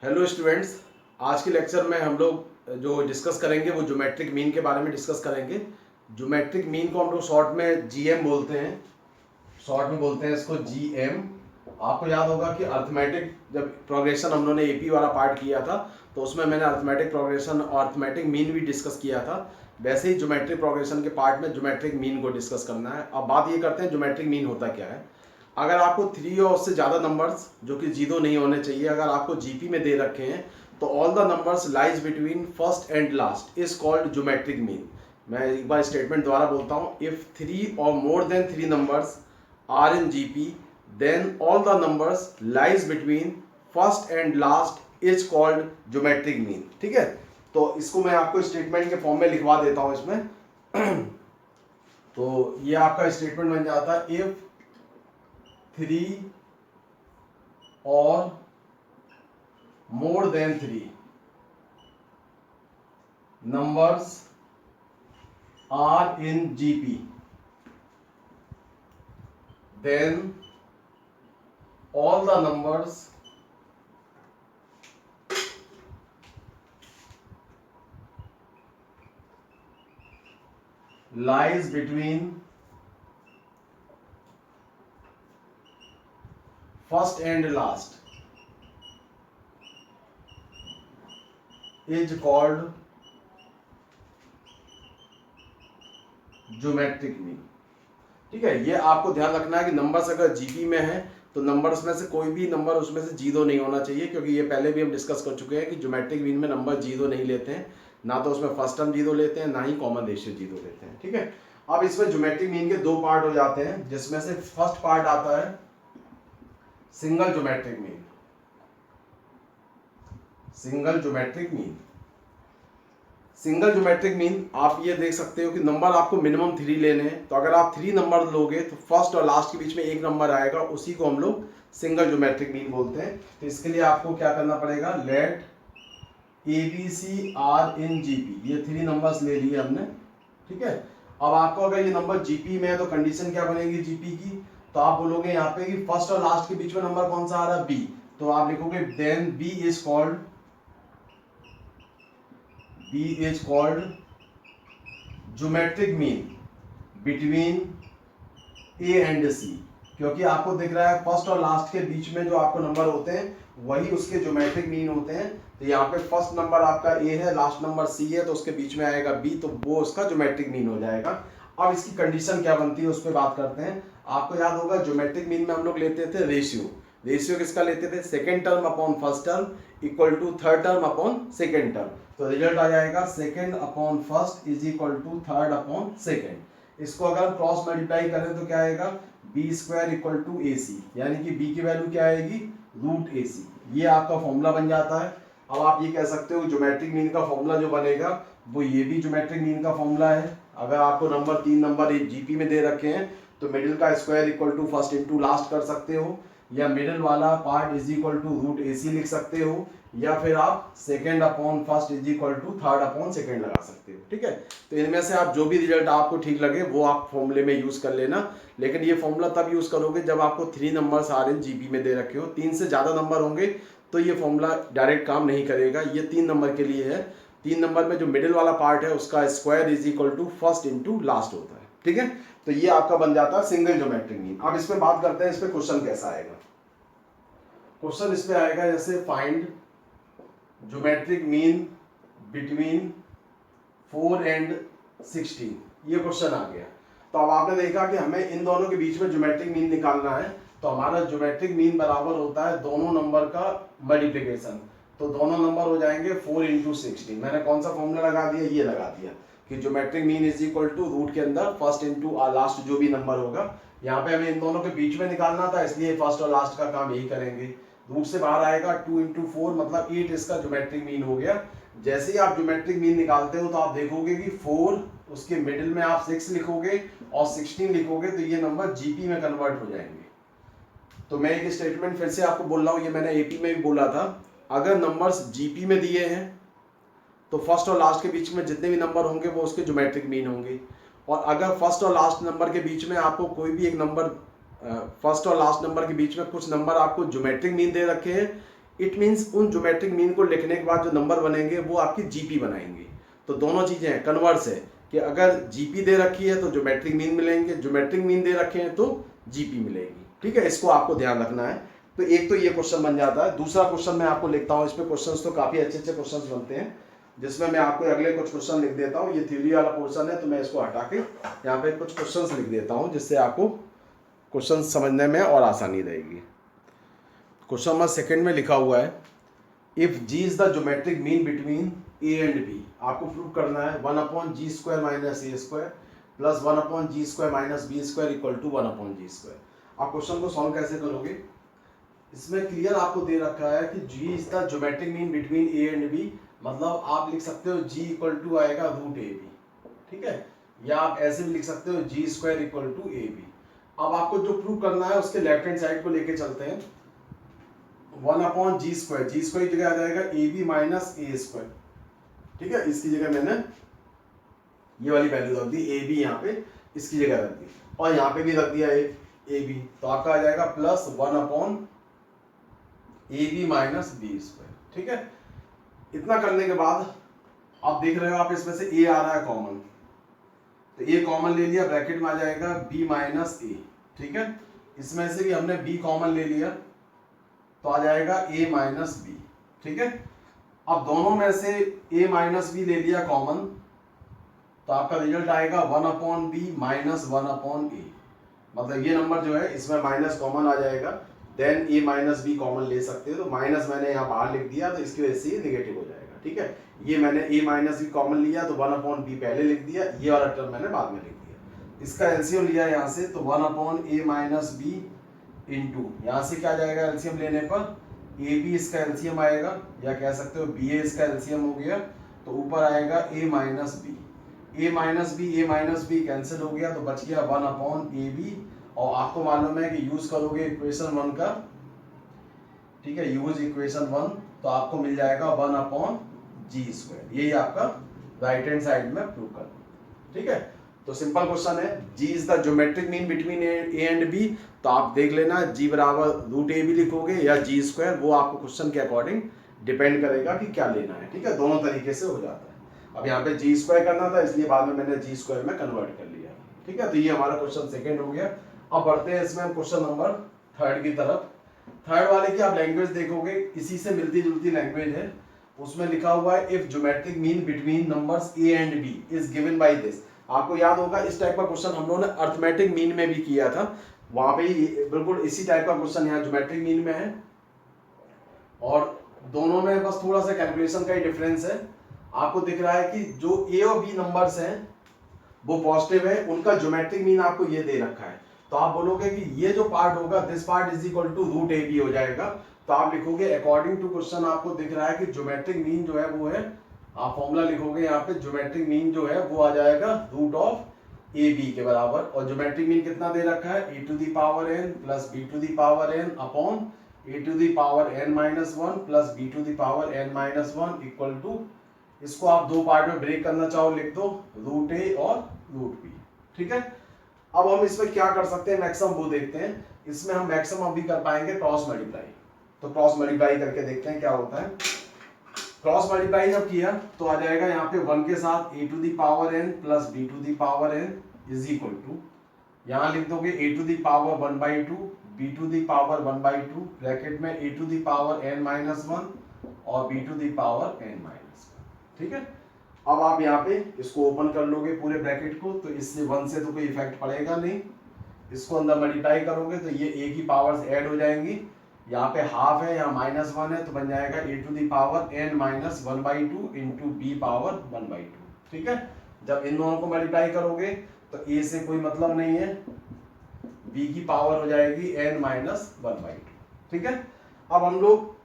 Hello students, आज के lecture में हम लोग जो डिस्कस करेंगे वो ज्योमेट्रिक मीन के बारे में डिस्कस करेंगे। ज्योमेट्रिक मीन को हम लोग शॉर्ट में जीएम बोलते हैं, शॉर्ट में बोलते हैं इसको जीएम। आपको याद होगा कि अर्थमेटिक जब प्रोग्रेशन हम लोगों ने एपी वाला पार्ट किया था तो उसमें मैंने अर्थमेटिक प्रोग्रेशन और अर्थमेटिक मीन भी डिस्कस किया था। वैसे ही ज्योमेट्रिक प्रोग्रेशन के पार्ट में ज्योमेट्रिक मीन को डिस्कस करना है। अब बात ये करते हैं ज्योमेट्रिक मीन होता क्या है। अगर आपको 3 और उससे ज़्यादा नंबर्स जो कि 0 नहीं होने चाहिए अगर आपको जीपी में दे रखे हैं तो all the numbers lies between first and last is called geometric mean. मैं एक बार स्टेटमेंट द्वारा बोलता हूँ, इफ 3 और more than 3 numbers are in GP then all the numbers lies between first and last is called geometric mean. ठीक है, तो इसको मैं आपको स्टेटमेंट के फॉर्म में लिखवा देता हूँ इसमें। तो ये आपका स्टेटमेंट बन जाता है, if 3 or more than 3 numbers are in GP, then all the numbers lies between first and last is called geometric mean. ठीक है, ये आपको ध्यान रखना है कि नंबर्स अगर जीपी में है तो नंबर्स में से कोई भी नंबर उसमें से 0 नहीं होना चाहिए, क्योंकि ये पहले भी हम डिस्कस कर चुके हैं कि ज्योमेट्रिक मीन में नंबर 0 नहीं लेते हैं, ना तो उसमें फर्स्ट टर्म 0 लेते हैं ना ही कॉमन रेशियो 0 लेते हैं। ठीक है, अब इसमें ज्योमेट्रिक मीन के 2 पार्ट हो जाते हैं, जिसमें से फर्स्ट पार्ट आता है single geometric mean. Single geometric mean, single geometric mean आप ये देख सकते हो कि नंबर आपको मिनिमम 3 लेने हैं, तो अगर आप 3 नंबर लोगे तो फर्स्ट और लास्ट के बीच में एक नंबर आएगा, उसी को हम लोग सिंगल ज्योमेट्रिक मीन बोलते हैं। तो इसके लिए आपको क्या करना पड़ेगा, let ABC are in GP, ये 3 नंबर्स ले लिए हमने। ठीक है, अब आपको अगर ये नंबर जीपी में है तो कंडीशन क्या बनेगी जीपी की, तो आप बोलोगे यहाँ पे कि फर्स्ट और लास्ट के बीच में नंबर कौन सा आ रहा है, बी, तो आप लिखोगे then B is called geometric mean between A and C, क्योंकि आपको दिख रहा है फर्स्ट और लास्ट के बीच में जो आपको नंबर होते हैं वही उसके ज्योमेट्रिक मीन होते हैं। तो यहाँ पे फर्स्ट नंबर आपका ए है, लास्ट नंबर सी है, तो उसके बीच में आएगा बी, तो वो उसका ज्योमेट्रिक मीन हो जाएगा। अब इसकी कंडीशन क्या बनती है उस पर बात करते हैं। आपको याद होगा ज्योमेट्रिक मीन में हम लोग लेते थे रेशियो। रेशियो किसका लेते थे, second term upon first term equal to third term upon second term, तो रिजल्ट आ जाएगा second upon first is equal to third upon second. इसको अगर क्रॉस मल्टीप्लाई करें तो क्या आएगा, B square equal to A C, यानी कि बी की वैल्यू क्या आएगी, रूट ए सी। ये आपका फॉर्मूला बन जाता है। अब आप ये कह सकते हो ज्योमेट्रिक मीन का फॉर्मूला जो बनेगा वो ये भी ज्योमेट्रिक मीन का फॉर्मूला है। अगर आपको नंबर 3 नंबर जीपी में दे रखे हैं तो मिडिल का square equal to first into last कर सकते हो, या मिडिल वाला part is equal to root A C लिख सकते हो, या फिर आप second upon first is equal to third upon second लगा सकते हो। ठीक है, तो इनमें से आप जो भी रिजल्ट आपको ठीक लगे वो आप फॉर्मूले में यूज कर लेना, लेकिन ये फॉर्मूला तब यूज करोगे जब आपको 3 नंबर्स आर इन जीपी में दे रखे हो। 3 से ज्यादा नंबर होंगे तो ये फॉर्मूला डायरेक्ट काम नहीं करेगा, ये 3 नंबर के लिए है। 3 नंबर में जो मिडिल वाला पार्ट है उसका square is equal to first into last होता है। ठीक है, तो ये आपका बन जाता है सिंगल ज्योमेट्रिक मीन। अब इस पे बात करते हैं, इस पे क्वेश्चन कैसा आएगा। क्वेश्चन इस पे आएगा जैसे find geometric mean between 4 and 16, ये क्वेश्चन आ गया। तो अब आपने देखा कि हमें इन दोनों के बीच में ज्योमेट्रिक मीन निकालना है, तो हमारा ज्योमेट्रिक मीन बराबर होता है दोनों नंबर का मल्टीप्लिकेशन। तो दोनों नंबर हो जाएंगे 4 इंटू 16। मैंने कौन सा फॉर्मूला लगा दिया, ये लगा दिया कि geometric mean is equal to root के अंदर फर्स्ट इंटू लास्ट जो भी नंबर होगा। यहाँ पे हमें इन दोनों के बीच में निकालना था, इसलिए फर्स्ट और लास्ट का काम यही करेंगे। रूट से बाहर आएगा 2 इंटू 4 मतलब 8, इसका ज्योमेट्रिक मीन हो गया। जैसे ही आप ज्योमेट्रिक मीन निकालते हो तो आप देखोगे कि 4 उसके मिडिल में आप 6 लिखोगे और 16 लिखोगे, तो ये नंबर जीपी में कन्वर्ट हो जाएंगे। तो मैं एक स्टेटमेंट फिर से आपको बोल रहा हूँ, ये मैंने एपी में भी बोला था, अगर नंबर्स जीपी में दिए हैं तो फर्स्ट और लास्ट के बीच में जितने भी नंबर होंगे वो उसके ज्योमेट्रिक मीन होंगे। और अगर फर्स्ट और लास्ट नंबर के बीच में आपको कोई भी एक नंबर फर्स्ट और लास्ट नंबर के बीच में कुछ नंबर आपको ज्योमेट्रिक मीन दे रखे हैं, इट मीन्स उन ज्योमेट्रिक मीन को लिखने के बाद जो नंबर बनेंगे वो आपकी जीपी बनाएंगे। तो दोनों चीजें हैं, कन्वर्स है कि अगर जीपी दे रखी है तो ज्योमेट्रिक मीन मिलेंगे, ज्योमेट्रिक मीन दे रखे हैं तो जीपी मिलेगी। ठीक है, इसको आपको ध्यान रखना है। तो एक तो ये क्वेश्चन बन जाता है। दूसरा क्वेश्चन मैं आपको लिखता हूँ, इस पे क्वेश्चंस तो काफी अच्छे अच्छे क्वेश्चंस बनते हैं, जिसमें मैं आपको अगले कुछ क्वेश्चन लिख देता हूँ। ये थ्योरी वाला पोर्शन है तो मैं इसको हटा के यहाँ पे कुछ क्वेश्चंस लिख देता हूँ, जिससे आपको क्वेश्चन समझने में और आसानी रहेगी। क्वेश्चन नंबर सेकंड में लिखा हुआ है, if G is the geometric mean between A and B. आपको प्रूव करना है 1/g² minus A square plus 1/g² minus B square equal to 1/g²। आप क्वेश्चन को सॉल्व कैसे करोगे, इसमें क्लियर आपको दे रखा है कि g is the geometric mean between A and B, मतलब आप लिख सकते हो g इक्वल टू आएगा √ab, ठीक है, या आप ऐसे भी लिख सकते हो g² इक्वल टू ab। अब आपको जो प्रूव करना है उसके लेफ्ट हैंड साइड को लेके चलते हैं। 1/g², g² की जगह आ जाएगा ab माइनस ए स्क्वायर, ठीक है, इसकी जगह मैंने ये वाली वैल्यू रख दी ab, यहाँ पे इसकी जगह रख दी, और यहाँ पे भी रख दिया ab, तो आपका आ जाएगा plus 1/ab minus B square. ठीक है, इतना करने के बाद आप देख रहे हो आप इसमें से a आ रहा है कॉमन, तो a कॉमन ले लिया, ब्रैकेट में आ जाएगा b माइनस ए। ठीक है, इसमें से भी हमने b कॉमन ले लिया तो आ जाएगा a माइनस बी। ठीक है, अब दोनों में से a माइनस बी ले लिया कॉमन, तो आपका रिजल्ट आएगा 1/b माइनस 1/a, मतलब ये नंबर जो है इसमें माइनस कॉमन आ जाएगा, then a minus B common ले सकते हो, तो माइनस मैंने यहाँ बाहर लिख दिया तो इसकी वजह से नेगेटिव हो जाएगा। ठीक है, ये मैंने a माइनस बी कॉमन लिया तो 1/b पहले लिख दिया, ये वाला टर्म मैंने बाद में लिख दिया। इसका एलसीएम लिया यहाँ से तो 1/a माइनस बी इंटू, यहाँ से क्या आ जाएगा एलसीएम लेने पर ए बी इसका एलसीएम आएगा, या कह सकते हो बी ए इसका एलसीएम हो गया, तो ऊपर आएगा a minus B, a minus B cancel हो गया तो बच गया 1/ab, और आपको मालूम है कि यूज करोगे इक्वेशन 1 का, ठीक है, यूज इक्वेशन 1, तो आपको मिल जाएगा 1/g²। यही आपका राइट हैंड साइड में प्रूव करना। ठीक है, तो सिंपल क्वेश्चन है, g is the geometric mean between a and b, तो आप देख लेना g बराबर √ab लिखोगे या g², वो आपको क्वेश्चन के अकॉर्डिंग डिपेंड करेगा कि क्या लेना है। ठीक है, दोनों तरीके से हो जाता है। अब यहाँ पे g² करना था इसलिए बाद में मैंने g² में कन्वर्ट कर लिया। ठीक है, तो ये हमारा क्वेश्चन सेकंड हो गया। अब बढ़ते हैं इसमें हम क्वेश्चन नंबर थर्ड की तरफ। थर्ड वाले की आप लैंग्वेज देखोगे, इसी से मिलती जुलती लैंग्वेज है। उसमें लिखा हुआ है if geometric mean between numbers a and b is given by this. आपको याद होगा इस टाइप का क्वेश्चन हम लोगों ने अर्थमेटिक मीन में भी किया था, वहां पे ही बिल्कुल इसी टाइप का क्वेश्चन यहाँ ज्योमेट्रिक मीन में है, और दोनों में बस थोड़ा सा कैलकुलेशन का ही डिफरेंस है। आपको दिख रहा है कि जो a और b नंबर्स हैं वो पॉजिटिव है, उनका ज्योमेट्रिक मीन आपको ये दे रखा है, तो आप बोलोगे कि ये जो पार्ट होगा this part is equal to √ab हो जाएगा, तो आप लिखोगे अकॉर्डिंग टू क्वेश्चन आपको दिख रहा है कि ज्योमेट्रिक मीन जो है वो है, आप फॉर्मूला लिखोगे यहाँ पे ज्योमेट्रिक मीन जो है वो आ जाएगा √ab के बराबर, और ज्योमेट्रिक मीन कितना दे रखा है a⁴n plus b⁴n upon a⁴n-1 plus b⁴n-1 equal to, इसको आप दो पार्ट में ब्रेक करना चाहो लिख दो √a और √b। ठीक है, अब हम इसमें क्या कर सकते हैं मैक्सिमम वो देखते हैं। इसमें हम मैक्सिमम अभी कर पाएंगे क्रॉस मल्टीप्लाई, तो क्रॉस मल्टीप्लाई करके देखते हैं क्या होता है। क्रॉस मल्टीप्लाई जब किया तो आ जाएगा यहाँ पे 1 के साथ a⁴n plus b⁴n is equal to, यहाँ लिख दोगे a⁴1/2 b⁴1/2 ब्रैकेट में a⁴n-1 और b⁴n-1। ठीक है, अब आप यहाँ पे इसको ओपन कर लोगे पूरे ब्रैकेट को, तो इससे 1 से तो कोई इफेक्ट पड़ेगा नहीं, इसको अंदर मल्टीप्लाई करोगे तो ये a की पावर्स ऐड हो जाएंगी, यहाँ पे हाफ है, यहाँ -1 है, तो बन जाएगा a⁴n-1/2 इंटू b⁴1/2। ठीक है, जब इन दोनों को मल्टीप्लाई करोगे तो a से कोई मतलब नहीं है, b की पावर हो जाएगी n-1/2। ठीक है, अब हम लोग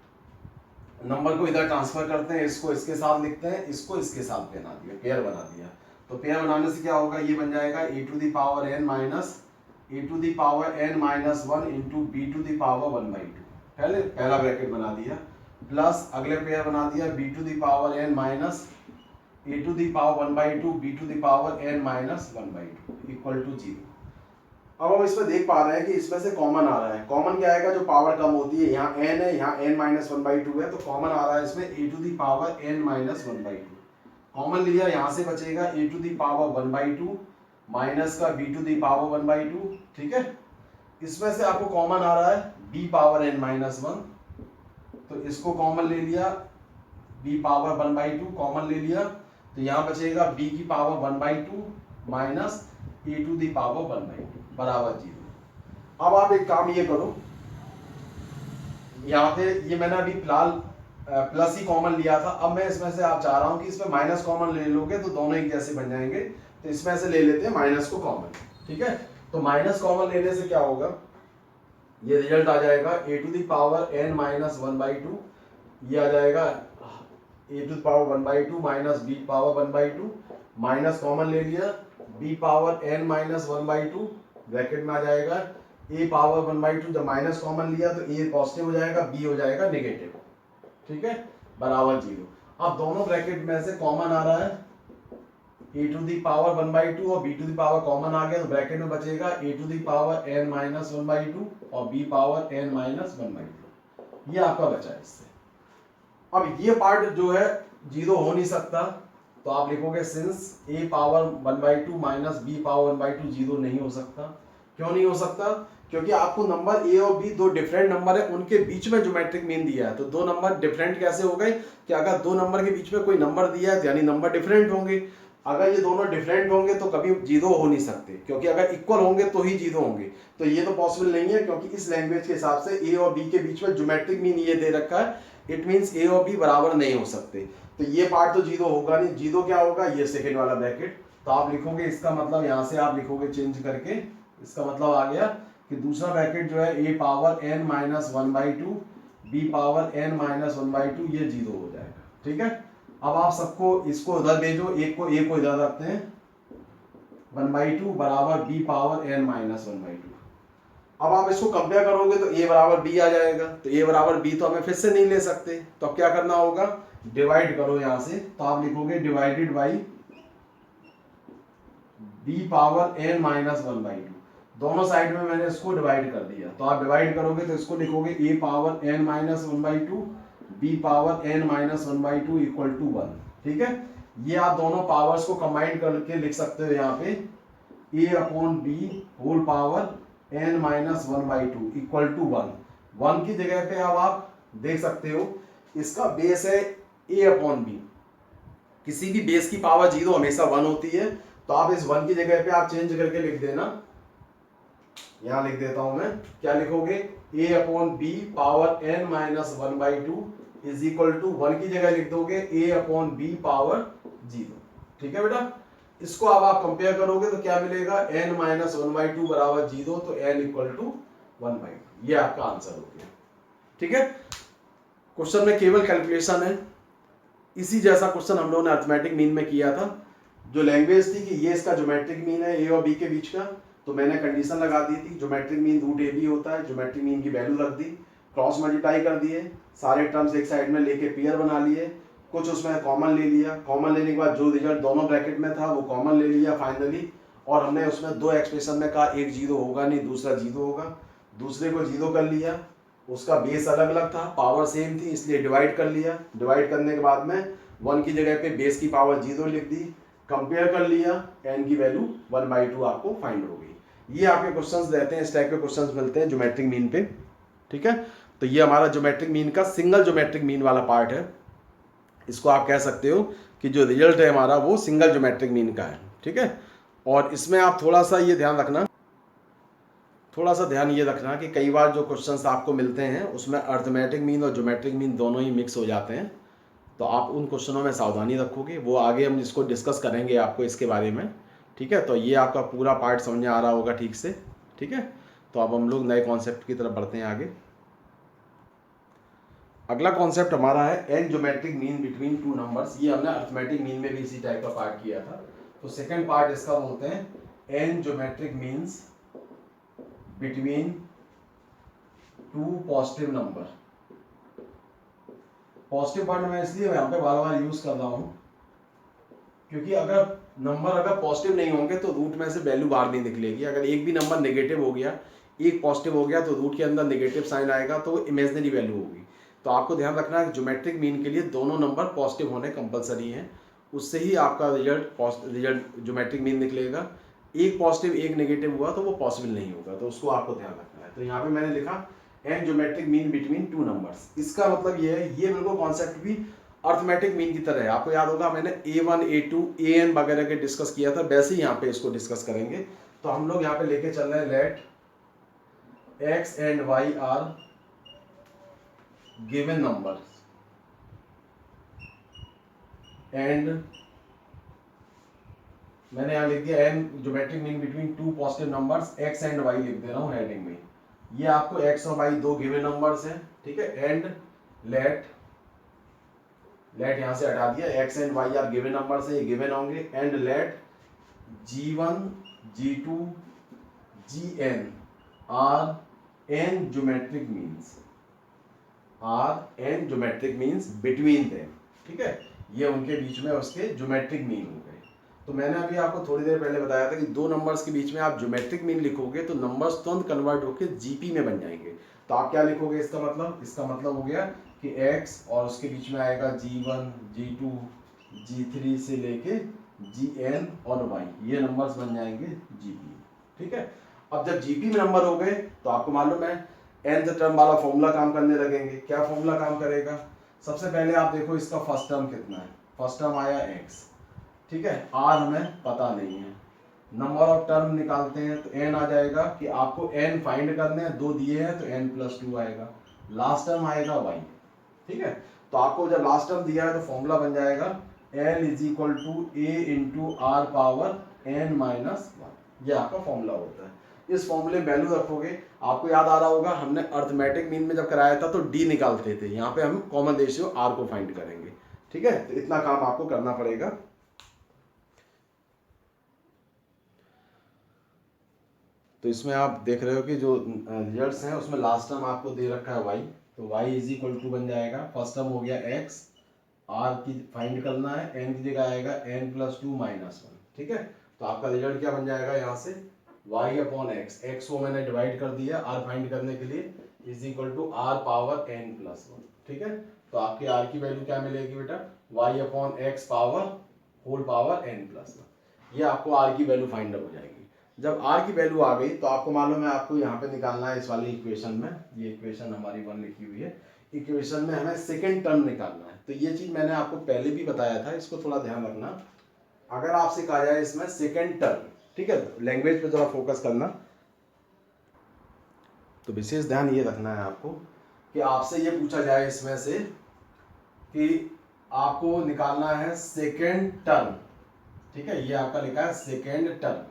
नंबर को इधर ट्रांसफर करते हैं, इसको इसके साथ लिखते हैं, इसको इसके साथ बना दिया, पेयर बना दिया, तो पेयर बनाने से क्या होगा, ये बन जाएगा a⁴n-1 इंटू b⁴1/2, पहला ब्रैकेट बना दिया, प्लस अगले पेयर बना दिया b⁴n- a⁴1/2 b⁴n-1/2 equal to 0। अब हम इसमें देख पा रहे हैं कि इसमें से कॉमन आ रहा है। कॉमन क्या आएगा? जो पावर कम होती है, यहाँ n है, यहाँ n माइनस 1/2 है, तो कॉमन आ रहा है इसमें a to the power n minus 1/2। Common लिया, यहाँ से बचेगा a to the power 1/2 minus का b टू दी पावर 1/2। ठीक है, इसमें से आपको कॉमन आ रहा है b पावर n माइनस 1, तो इसको कॉमन ले लिया, b पावर 1/2 कॉमन ले लिया, तो यहाँ बचेगा b की power 1/2 minus a to the power 1/2 बराबर 0। अब आप एक काम ये करो, यहाँ पे ये मैंने अभी फिलहाल प्लस ही कॉमन लिया था। अब मैं इसमें से आप चाह रहा हूँ कि इसमें माइनस कॉमन ले लोगे तो दोनों एक जैसे बन जाएंगे, तो इसमें से ले लेते हैं माइनस को कॉमन। ठीक है, तो माइनस कॉमन लेने से क्या होगा, ये रिजल्ट आ जाएगा a to the power n minus 1/2, ये आ जाएगा a to the power 1/2 minus b power 1/2, minus common ले लिया, b power n minus 1/2 bracket में आ जाएगा a पावर 1/2, जब माइनस कॉमन लिया तो a पॉजिटिव हो जाएगा, b हो जाएगा नेगेटिव। ठीक है, बराबर 0। अब दोनों ब्रैकेट में से कॉमन आ रहा है a टू दी पावर 1/2 और b to the power common आ गया, तो ब्रैकेट में बचेगा a to the power n minus 1/2 और b पावर n माइनस 1/2। ये आपका बचा है इससे। अब ये पार्ट जो है 0 हो नहीं सकता, तो आप लिखोगे since a power 1/2 minus b power 1/2 0 नहीं हो सकता। क्यों नहीं हो सकता? क्योंकि आपको नंबर a और b दो डिफरेंट नंबर है, उनके बीच में ज्योमेट्रिक मीन दिया है, तो दो नंबर डिफरेंट कैसे हो गए? कि अगर दो नंबर के बीच में कोई नंबर दिया है यानी नंबर डिफरेंट होंगे। अगर ये दोनों डिफरेंट होंगे तो कभी 0 हो नहीं सकते, क्योंकि अगर इक्वल होंगे तो ही 0 होंगे। तो ये तो पॉसिबल नहीं है, क्योंकि इस लैंग्वेज के हिसाब से a और b के बीच में ज्योमेट्रिक मीन ये दे रखा है, इट मींस a और b बराबर नहीं हो सकते, तो ये पार्ट तो 0 होगा नहीं। 0 क्या होगा? ये सेकेंड वाला ब्रैकेट। तो आप लिखोगे, इसका मतलब यहाँ से आप लिखोगे चेंज करके, इसका मतलब आ गया कि दूसरा ब्रैकेट जो है a power n minus 1/2 b power n minus 1/2 ये 0 हो जाएगा। ठीक है, अब आप सबको इसको उधर भेजो, एक को इधर रखते हैं, 1/2 बराबर b पावर n माइनस 1/2। अब आप इसको कंपेयर करोगे तो a बराबर b आ जाएगा, तो a बराबर b तो हमें फिर से नहीं ले सकते, तो अब क्या करना होगा? डिवाइड करो यहाँ से, तो आप लिखोगे divided by b power n minus 1/2। दोनों साइड में मैंने इसको डिवाइड कर दिया, तो आप डिवाइड करोगे तो इसको लिखोगे a power n minus 1/2 b power n minus 1/2 equal to 1। ठीक है, ये आप दोनों पावर्स को कंबाइन करके लिख सकते हो यहाँ पे a upon b whole power n minus 1/2 equal to 1। 1 की जगह पे अब आप देख सकते हो इसका बेस है a अपॉन b, किसी भी बेस की पावर 0 हमेशा 1 होती है, तो आप इस 1 की जगह पे आप चेंज करके लिख देना। यहां लिख देता हूं मैं, क्या लिखोगे? a upon b power n minus 1/2 is equal to 1 की जगह लिख दोगे a अपॉन b पावर 0। ठीक है बेटा, इसको अब आप कंपेयर करोगे तो क्या मिलेगा? n माइनस 1/2 बराबर 0, तो n इक्वल टू 1/2। ये आपका आंसर हो गया। ठीक है, क्वेश्चन में केवल कैलकुलेशन है। इसी जैसा क्वेश्चन हम लोगों ने अरिथमेटिक मीन में किया था। जो लैंग्वेज थी कि ये इसका ज्योमेट्रिक मीन है a और b के बीच का, तो मैंने कंडीशन लगा दी थी ज्योमेट्रिक मीन रूट ab होता है, ज्योमेट्रिक मीन की वैल्यू रख दी, क्रॉस मल्टीप्लाई कर दिए, सारे टर्म्स एक साइड में लेके पेयर बना लिए, कुछ उसमें कॉमन ले लिया, कॉमन लेने के बाद जो रिजल्ट दोनों ब्रैकेट में था वो कॉमन ले लिया फाइनली, और हमने उसमें दो एक्सप्रेशन में कहा एक 0 होगा नहीं, दूसरा 0 होगा, दूसरे को 0 कर लिया, उसका बेस अलग अलग था, पावर सेम थी, इसलिए डिवाइड कर लिया। डिवाइड करने के बाद में 1 की जगह पे बेस की पावर 0 लिख दी, कंपेयर कर लिया, n की वैल्यू 1/2 आपको फाइंड हो गई। ये आपके क्वेश्चंस रहते हैं, इस टाइप के क्वेश्चंस मिलते हैं ज्योमेट्रिक मीन पे। ठीक है, तो ये हमारा ज्योमेट्रिक मीन का सिंगल ज्योमेट्रिक मीन वाला पार्ट है। इसको आप कह सकते हो कि जो रिजल्ट है हमारा वो सिंगल ज्योमेट्रिक मीन का है। ठीक है, और इसमें आप थोड़ा सा ये ध्यान रखना कि कई बार जो क्वेश्चंस आपको मिलते हैं उसमें अरिथमेटिक मीन और ज्योमेट्रिक मीन दोनों ही मिक्स हो जाते हैं, तो आप उन क्वेश्चनों में सावधानी रखोगे, वो आगे हम इसको डिस्कस करेंगे आपको इसके बारे में। ठीक है, तो ये आपका पूरा पार्ट समझ में आ रहा होगा ठीक से। ठीक है, तो अब हम लोग नए कॉन्सेप्ट की तरफ बढ़ते हैं आगे। अगला कॉन्सेप्ट हमारा है an geometric mean between two numbers. ये हमने अरिथमेटिक मीन में भी इसी टाइप का पार्ट किया था, तो सेकेंड पार्ट इसका बोलते हैं an geometric means between two positive number. Positive word मैं इसलिए यहाँ पे बार बार यूज कर रहा हूँ क्योंकि अगर नंबर अगर पॉजिटिव नहीं होंगे तो रूट में से वैल्यू बाहर नहीं निकलेगी। अगर एक भी नंबर नेगेटिव हो गया, एक पॉजिटिव हो गया, तो रूट के अंदर नेगेटिव साइन आएगा, तो वो इमेजिनरी वैल्यू होगी। तो आपको ध्यान रखना है ज्योमेट्रिक मीन के लिए दोनों नंबर पॉजिटिव होने कंपलसरी हैं, उससे ही आपका रिजल्ट ज्योमेट्रिक मीन निकलेगा। एक पॉजिटिव एक नेगेटिव हुआ तो वो पॉसिबल नहीं होगा, तो उसको आपको ध्यान रखना है। तो यहाँ पे मैंने लिखा an geometric mean between two numbers. इसका मतलब ये है, ये बिल्कुल कॉन्सेप्ट भी अर्थमेटिक मीन की तरह है। आपको याद होगा मैंने A1 A2 AN वगैरह के डिस्कस किया था, वैसे ही यहाँ पे इसको डिस्कस करेंगे। तो हम लोग यहाँ पे लेके चल रहे हैं let x and y are given numbers and मैंने यहाँ लिख दिया an geometric mean between two positive numbers x and y लिख दे रहा हूँ हेडिंग में। ये आपको x और y दो गिवन नंबर्स हैं, ठीक है। एंड लेट यहां से हटा दिया, x and y are given number से, ये गिवन होंगे। And let g1 g2 gn are n geometric means between them, ठीक है। ये उनके बीच में उसके ज्योमेट्रिक मीन हो गए। तो मैंने अभी आपको थोड़ी देर पहले बताया था कि दो नंबर्स के बीच में आप ज्योमेट्रिक मीन लिखोगे तो नंबर्स तुरंत कन्वर्ट होकर जीपी में बन जाएंगे। तो आप क्या लिखोगे, इसका मतलब हो गया कि x और उसके बीच में आएगा g1 g2 g3 से लेके gn और y, ये नंबर्स बन जाएंगे जीपी, ठीक है। अब जब जीपी में नंबर हो गए तो आपको मालूम है nth टर्म वाला फॉर्मूला काम करने लगेंगे। क्या फॉर्मूला काम करेगा, सबसे पहले आप देखो इसका फर्स्ट टर्म कितना है। फर्स्ट टर्म आया x, ठीक है। r हमें पता नहीं है, नंबर ऑफ टर्म निकालते हैं तो n आ जाएगा कि आपको n फाइंड करने हैं, दो दिए हैं तो n+2 आएगा। लास्ट टर्म आएगा y, ठीक है। तो आपको जब लास्ट टर्म दिया है तो फॉर्मूला बन जाएगा L = a × r power n-1, ये आपका फॉर्मूला होता है। इस फॉर्मूले में वैल्यू रखोगे। आपको याद आ रहा होगा हमने अर्थमेटिक मीन में जब कराया था तो d निकालते थे, यहाँ पे हम कॉमन रेशियो r को फाइंड करेंगे, ठीक है। तो इतना काम आपको करना पड़ेगा। तो इसमें आप देख रहे हो कि जो रिजल्ट्स हैं उसमें लास्ट टर्म आपको दे रखा है y, तो y = बन जाएगा, फर्स्ट टर्म हो गया x, r की फाइंड करना है, n की जगह आएगा n+2 - 1, ठीक है। तो आपका रिजल्ट क्या बन जाएगा यहाँ से y/x, x को मैंने डिवाइड कर दिया r फाइंड करने के लिए, = r पावर n+1, ठीक है। तो आपकी r की वैल्यू क्या मिलेगी बेटा, y/x होल पावर n+1, ये आपको r की वैल्यू फाइंड हो जाएगी। जब r की वैल्यू आ गई तो आपको मालूम है आपको यहाँ पे निकालना है इस वाली इक्वेशन में, ये इक्वेशन हमारी 1 लिखी हुई है, इक्वेशन में हमें सेकंड टर्म निकालना है। तो ये चीज मैंने आपको पहले भी बताया था, इसको थोड़ा ध्यान रखना। अगर आपसे कहा जाए इसमें सेकंड टर्म, ठीक है, लैंग्वेज पे जरा फोकस करना, तो विशेष ध्यान ये रखना है आपको कि आपसे ये पूछा जाए इसमें से कि आपको निकालना है सेकंड टर्म, ठीक है। ये आपका लिखा है सेकंड टर्म,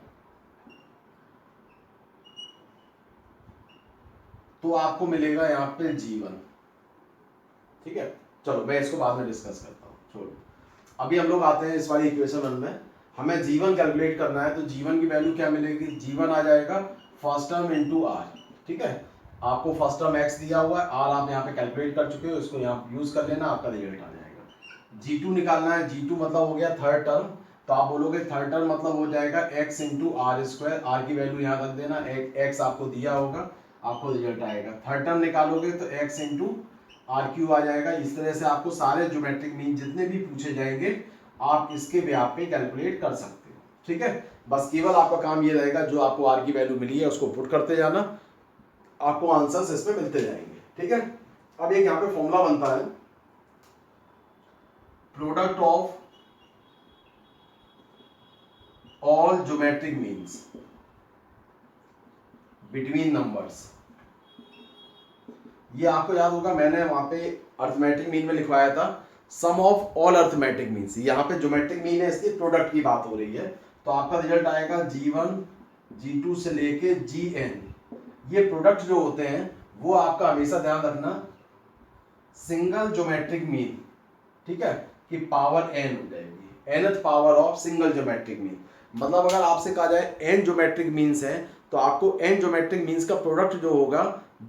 तो आपको मिलेगा यहाँ पे g1, ठीक है। चलो मैं इसको बाद में डिस्कस करता हूँ, छोड़ो। अभी हम लोग आते हैं इस वाली इक्वेशन 1 में। हमें g1 कैलकुलेट करना है, तो g1 की वैल्यू क्या मिलेगी, g1 आ जाएगा फर्स्ट टर्म इनटू r, ठीक है। आपको फर्स्ट टर्म x दिया हुआ है, r आप यहाँ पे कैलकुलेट कर चुके हो, इसको यहाँ यूज कर लेना, आपका रिजल्ट आ जाएगा। g2 निकालना है, g2 मतलब हो गया थर्ड टर्म, तो आप बोलोगे थर्ड टर्म मतलब हो जाएगा x × r², r की वैल्यू यहाँ रख देना, x आपको दिया होगा, आपको रिजल्ट आएगा। थर्ड टर्म निकालोगे तो x × r³ आ जाएगा। इस तरह से आपको सारे ज्योमेट्रिक मीन जितने भी पूछे जाएंगे आप इसके बेस पे कैलकुलेट कर सकते हो, ठीक है। बस केवल आपका काम ये रहेगा, जो आपको r की वैल्यू मिली है उसको पुट करते जाना, आपको आंसर्स इसमें मिलते जाएंगे, ठीक है। अब एक यहाँ पे फॉर्मूला बनता है, product of all geometric means between numbers. ये आपको याद होगा मैंने वहां पे अर्थमेटिक मीन में लिखवाया था सम ऑफ ऑल अर्थमेटिक मीन्स, यहाँ पे ज्योमेट्रिक मीन है, इसकी प्रोडक्ट की बात हो रही है। तो आपका रिजल्ट आएगा g1 g2 से लेके gn। ये प्रोडक्ट जो होते हैं वो आपका हमेशा ध्यान रखना सिंगल ज्योमेट्रिक मीन, ठीक है, कि पावर n हो जाएगी, nth power of single geometric mean. मतलब अगर आपसे कहा जाए n ज्योमेट्रिक मीन्स है तो आपको n ज्योमेट्रिक मीन्स का प्रोडक्ट जो होगा,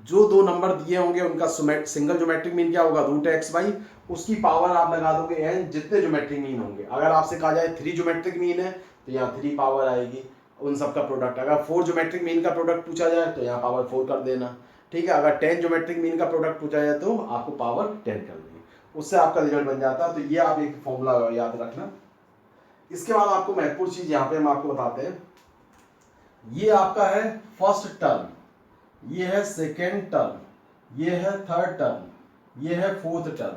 जो दो नंबर दिए होंगे उनका सिंगल ज्योमेट्रिक मीन क्या होगा, √x/, उसकी पावर आप लगा दोगे n जितने ज्योमेट्रिक मीन होंगे। अगर आपसे कहा जाए 3 ज्योमेट्रिक मीन है तो यहाँ 3 पावर आएगी उन सब का प्रोडक्ट। अगर 4 ज्योमेट्रिक मीन का प्रोडक्ट पूछा जाए तो यहाँ पावर 4 कर देना, ठीक है। अगर 10 ज्योमेट्रिक मीन का प्रोडक्ट पूछा जाए तो आपको पावर 10 कर देनी, उससे आपका रिजल्ट बन जाता है। तो ये आप एक फॉर्मूला याद रखना। इसके बाद आपको महत्वपूर्ण चीज यहाँ पे हम आपको बताते हैं, ये आपका है फर्स्ट टर्म, ये है सेकेंड टर्म, ये है थर्ड टर्म, ये है फोर्थ टर्म,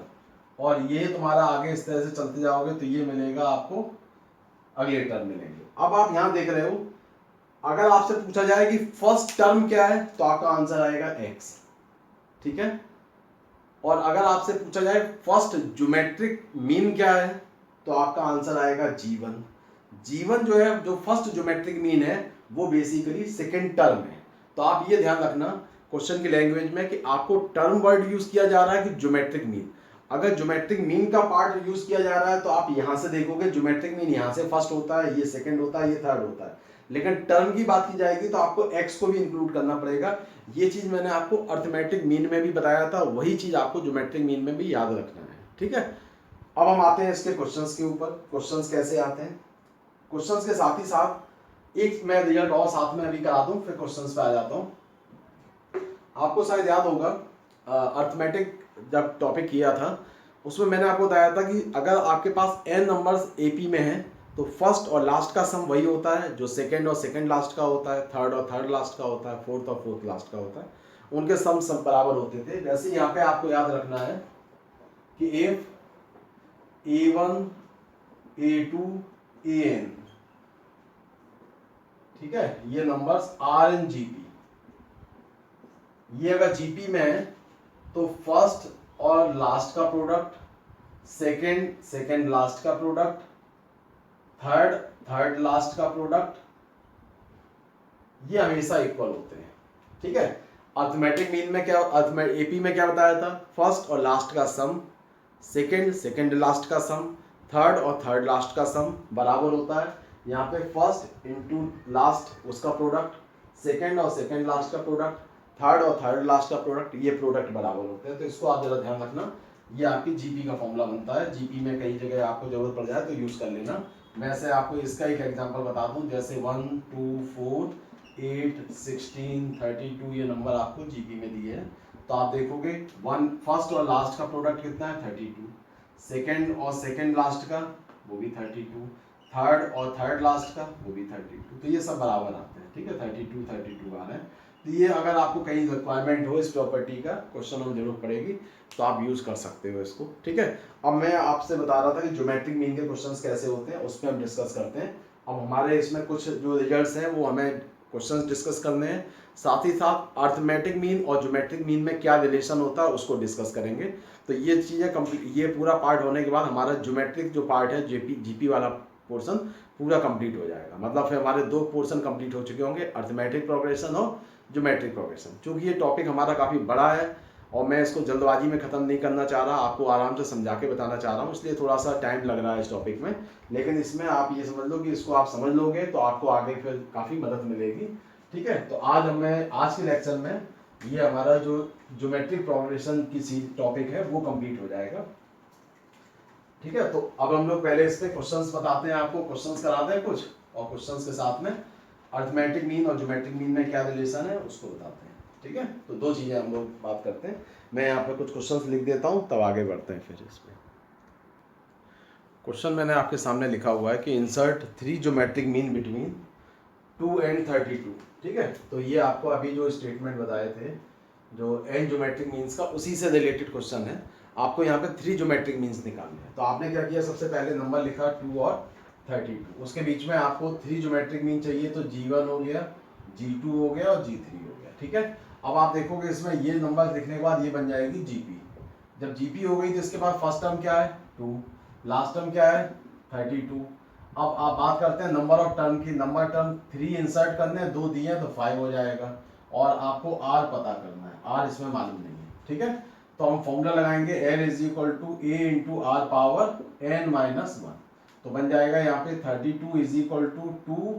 और ये तुम्हारा आगे इस तरह से चलते जाओगे तो ये मिलेगा आपको अगले टर्म मिलेंगे। अब आप यहां देख रहे हो, अगर आपसे पूछा जाए कि फर्स्ट टर्म क्या है तो आपका आंसर आएगा x, ठीक है। और अगर आपसे पूछा जाए फर्स्ट ज्योमेट्रिक मीन क्या है तो आपका आंसर आएगा g1। g1 जो है, जो फर्स्ट ज्योमेट्रिक मीन है, वो बेसिकली सेकेंड टर्म है। तो आप ये ध्यान रखना क्वेश्चन की लैंग्वेज में कि आपको टर्म वर्ड यूज किया जा रहा है कि ज्योमेट्रिक मीन। अगर ज्योमेट्रिक मीन का पार्ट यूज किया जा रहा है तो आप यहां से देखोगे ज्योमेट्रिक मीन यहां से फर्स्ट होता है, ये सेकंड होता है, ये थर्ड होता है। लेकिन टर्म की बात की जाएगी तो आपको x को भी इंक्लूड करना पड़ेगा। ये चीज मैंने आपको अर्थमेटिक मीन में भी बताया था, वही चीज आपको ज्योमेट्रिक मीन में भी याद रखना है, ठीक है। अब हम आते हैं इसके क्वेश्चंस के ऊपर। क्वेश्चंस कैसे आते हैं, क्वेश्चंस के साथ ही साथ एक मैं रिजल्ट और साथ में अभी करा दूं, फिर क्वेश्चंस पे आ जाता हूं। आपको शायद याद होगा अर्थमेटिक जब टॉपिक किया था उसमें मैंने आपको बताया था कि अगर आपके पास n नंबर्स एपी में हैं तो फर्स्ट और लास्ट का सम वही होता है जो सेकंड और सेकंड लास्ट का होता है, थर्ड और थर्ड लास्ट का होता है, फोर्थ और फोर्थ लास्ट का होता है, उनके सम सब बराबर होते थे। वैसे यहाँ पे आपको याद रखना है कि if A1 A2 AN, ठीक है, ये नंबर्स RN GP, ये अगर GP में है तो फर्स्ट और लास्ट का प्रोडक्ट, सेकंड लास्ट का प्रोडक्ट, थर्ड लास्ट का प्रोडक्ट, ये हमेशा इक्वल होते हैं, ठीक है। अर्थमेटिक मीन में क्या, एपी में क्या बताया था, फर्स्ट और लास्ट का सम, सेकंड लास्ट का सम, थर्ड और थर्ड लास्ट का सम बराबर होता है। यहाँ पे फर्स्ट इंटू लास्ट उसका प्रोडक्ट, सेकंड और सेकंड लास्ट का प्रोडक्ट, थर्ड और थर्ड लास्ट का प्रोडक्ट, ये प्रोडक्ट बराबर होते हैं। तो इसको आप जरा ध्यान रखना, ये आपकी जीपी का फॉर्मूला बनता है। जीपी में कई जगह आपको जरूरत पड़ जाए तो यूज कर लेना। मैं से आपको इसका एक एग्जांपल बता दूं, जैसे 1 2 4 8 16 32 ये नंबर आपको जीपी में दिए हैं। तो आप देखोगे फर्स्ट और लास्ट का प्रोडक्ट कितना है 32, सेकंड और सेकंड लास्ट का वो भी 32, थर्ड और थर्ड लास्ट का वो भी 32। तो ये सब बराबर आते हैं, ठीक है, 32 32 आ रहे हैं। तो ये अगर आपको कहीं रिक्वायरमेंट हो इस प्रॉपर्टी का, क्वेश्चन में जरूरत पड़ेगी तो आप यूज कर सकते हो इसको, ठीक है। अब मैं आपसे बता रहा था कि ज्योमेट्रिक मीन के क्वेश्चंस कैसे होते हैं, उस पर हम डिस्कस करते हैं। अब हमारे इसमें कुछ जो रिजल्ट्स हैं वो हमें क्वेश्चंस डिस्कस करने हैं, साथ ही साथ अर्थमेटिक मीन और ज्योमेट्रिक मीन में क्या रिलेशन होता है उसको डिस्कस करेंगे। तो ये चीज़ें कंप्लीट, ये पूरा पार्ट होने के बाद हमारा ज्योमेट्रिक जो पार्ट है जीपी वाला पोर्शन पूरा कंप्लीट हो जाएगा। मतलब फिर हमारे 2 पोर्शन कंप्लीट हो चुके होंगे, अर्थमेटिक प्रोग्रेशन और ज्योमेट्रिक प्रोग्रेशन। क्योंकि ये टॉपिक हमारा काफ़ी बड़ा है और मैं इसको जल्दबाजी में ख़त्म नहीं करना चाह रहा, आपको आराम से समझा के बताना चाह रहा हूँ, इसलिए थोड़ा सा टाइम लग रहा है इस टॉपिक में। लेकिन इसमें आप ये समझ लो कि इसको आप समझ लोगे तो आपको आगे फिर काफ़ी मदद मिलेगी, ठीक है। तो आज के लेक्चर में ये हमारा जो ज्योमेट्रिक प्रोग्रेशन की टॉपिक है वो कंप्लीट हो जाएगा, ठीक है। तो अब हम लोग पहले इस पे क्वेश्चंस बताते हैं, आपको क्वेश्चंस कराते हैं कुछ, और क्वेश्चंस के साथ में अर्थमेटिक मीन और ज्योमेट्रिक मीन में क्या रिलेशन है उसको बताते हैं, ठीक है। तो 2 चीज़ें हम लोग बात करते हैं। मैं यहाँ पे कुछ क्वेश्चंस लिख देता हूँ तब आगे बढ़ते हैं फिर इस पे। क्वेश्चन मैंने आपके सामने लिखा हुआ है कि insert 3 geometric mean between 2 and 32, ठीक है। तो ये आपको अभी जो स्टेटमेंट बताए थे जो n ज्योमेट्रिक मीन्स का, उसी से रिलेटेड क्वेश्चन है। आपको यहाँ पे 3 ज्योमेट्रिक मीन्स निकालने हैं। तो आपने क्या किया, सबसे पहले नंबर लिखा 2 और 32, उसके बीच में आपको 3 ज्योमेट्रिक मीन चाहिए, तो G1 हो गया, G2 हो गया और G3 हो गया, ठीक है। अब आप देखोगे इसमें ये नंबर लिखने के बाद ये बन जाएगी GP। जब GP हो गई तो इसके बाद फर्स्ट टर्म क्या है 2, लास्ट टर्म क्या है 32। अब आप बात करते हैं नंबर ऑफ टर्म की। नंबर टर्म 3 इंसर्ट करने हैं, 2 दिए हैं तो 5 हो जाएगा, और आपको R पता करना है, R इसमें मालूम नहीं है, ठीक है। तो हम फॉर्मूला लगाएंगे L is equal to A into R power n-1। तो बन जाएगा यहाँ पे 32 इज इक्वल टू 2,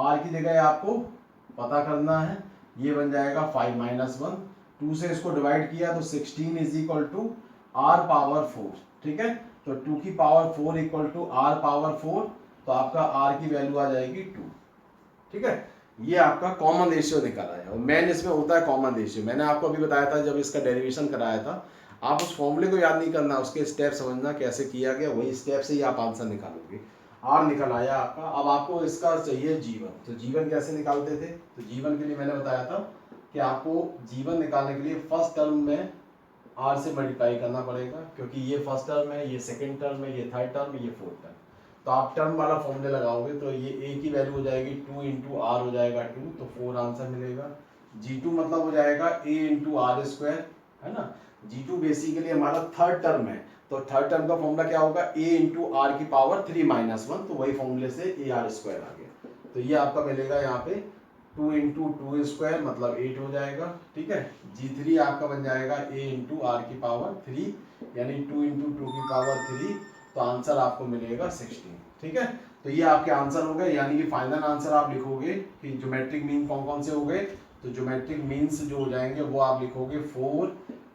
R की जगह आपको पता करना है। ये बन जाएगा 5 माइनस 1, 2 से इसको डिवाइड किया तो 16 is equal to R power 4, ठीक है। तो 2 की power 4 equal to R power 4, तो आपका आर की वैल्यू आ जाएगी 2, ठीक है। ये आपका कॉमन रेशियो निकल आया और मेन इसमें होता है कॉमन रेशियो। मैंने आपको अभी बताया था जब इसका डेरिवेशन कराया था, आप उस फॉर्मूले को याद नहीं करना, उसके स्टेप समझना कैसे किया गया, वही स्टेप से ही आप आंसर निकालोगे। आर निकल आया आपका। अब आपको इसका चाहिए जीवन, तो जीवन कैसे निकालते थे, तो जीवन के लिए मैंने बताया था कि आपको जीवन निकालने के लिए फर्स्ट टर्म में आर से मल्टीप्लाई करना पड़ेगा, क्योंकि ये फर्स्ट टर्म है, ये सेकेंड टर्म है, ये थर्ड टर्म, ये फोर्थ टर्म। तो आप टर्म वाला फॉर्मूले लगाओगे तो ये ए की वैल्यू हो जाएगी 2 इंटू आर हो जाएगा 2, तो 4 आंसर मिलेगा। G2 मतलब हो जाएगा a इंटू आर स्क्वायर, है ना। G2 बेसिकली हमारा थर्ड टर्म है, तो थर्ड टर्म का फॉर्मूला क्या होगा, a इंटू आर की पावर 3 माइनस 1, तो वही फॉर्मूले से ए आर स्क्वायर आ गया। तो ये आपका मिलेगा यहाँ पे 2 इंटू 2 स्क्वायर मतलब 8 हो जाएगा, ठीक है। G3 आपका बन जाएगा a इंटू आर की पावर 3, यानी 2 इंटू 2 की पावर 3, तो आंसर आपको मिलेगा 16, ठीक है। तो ये आपके आंसर हो गए, यानी कि फाइनल आंसर आप लिखोगे कि ज्योमेट्रिक मीन कौन कौन से हो गए, तो ज्योमेट्रिक मीन्स जो हो जाएंगे वो आप लिखोगे 4,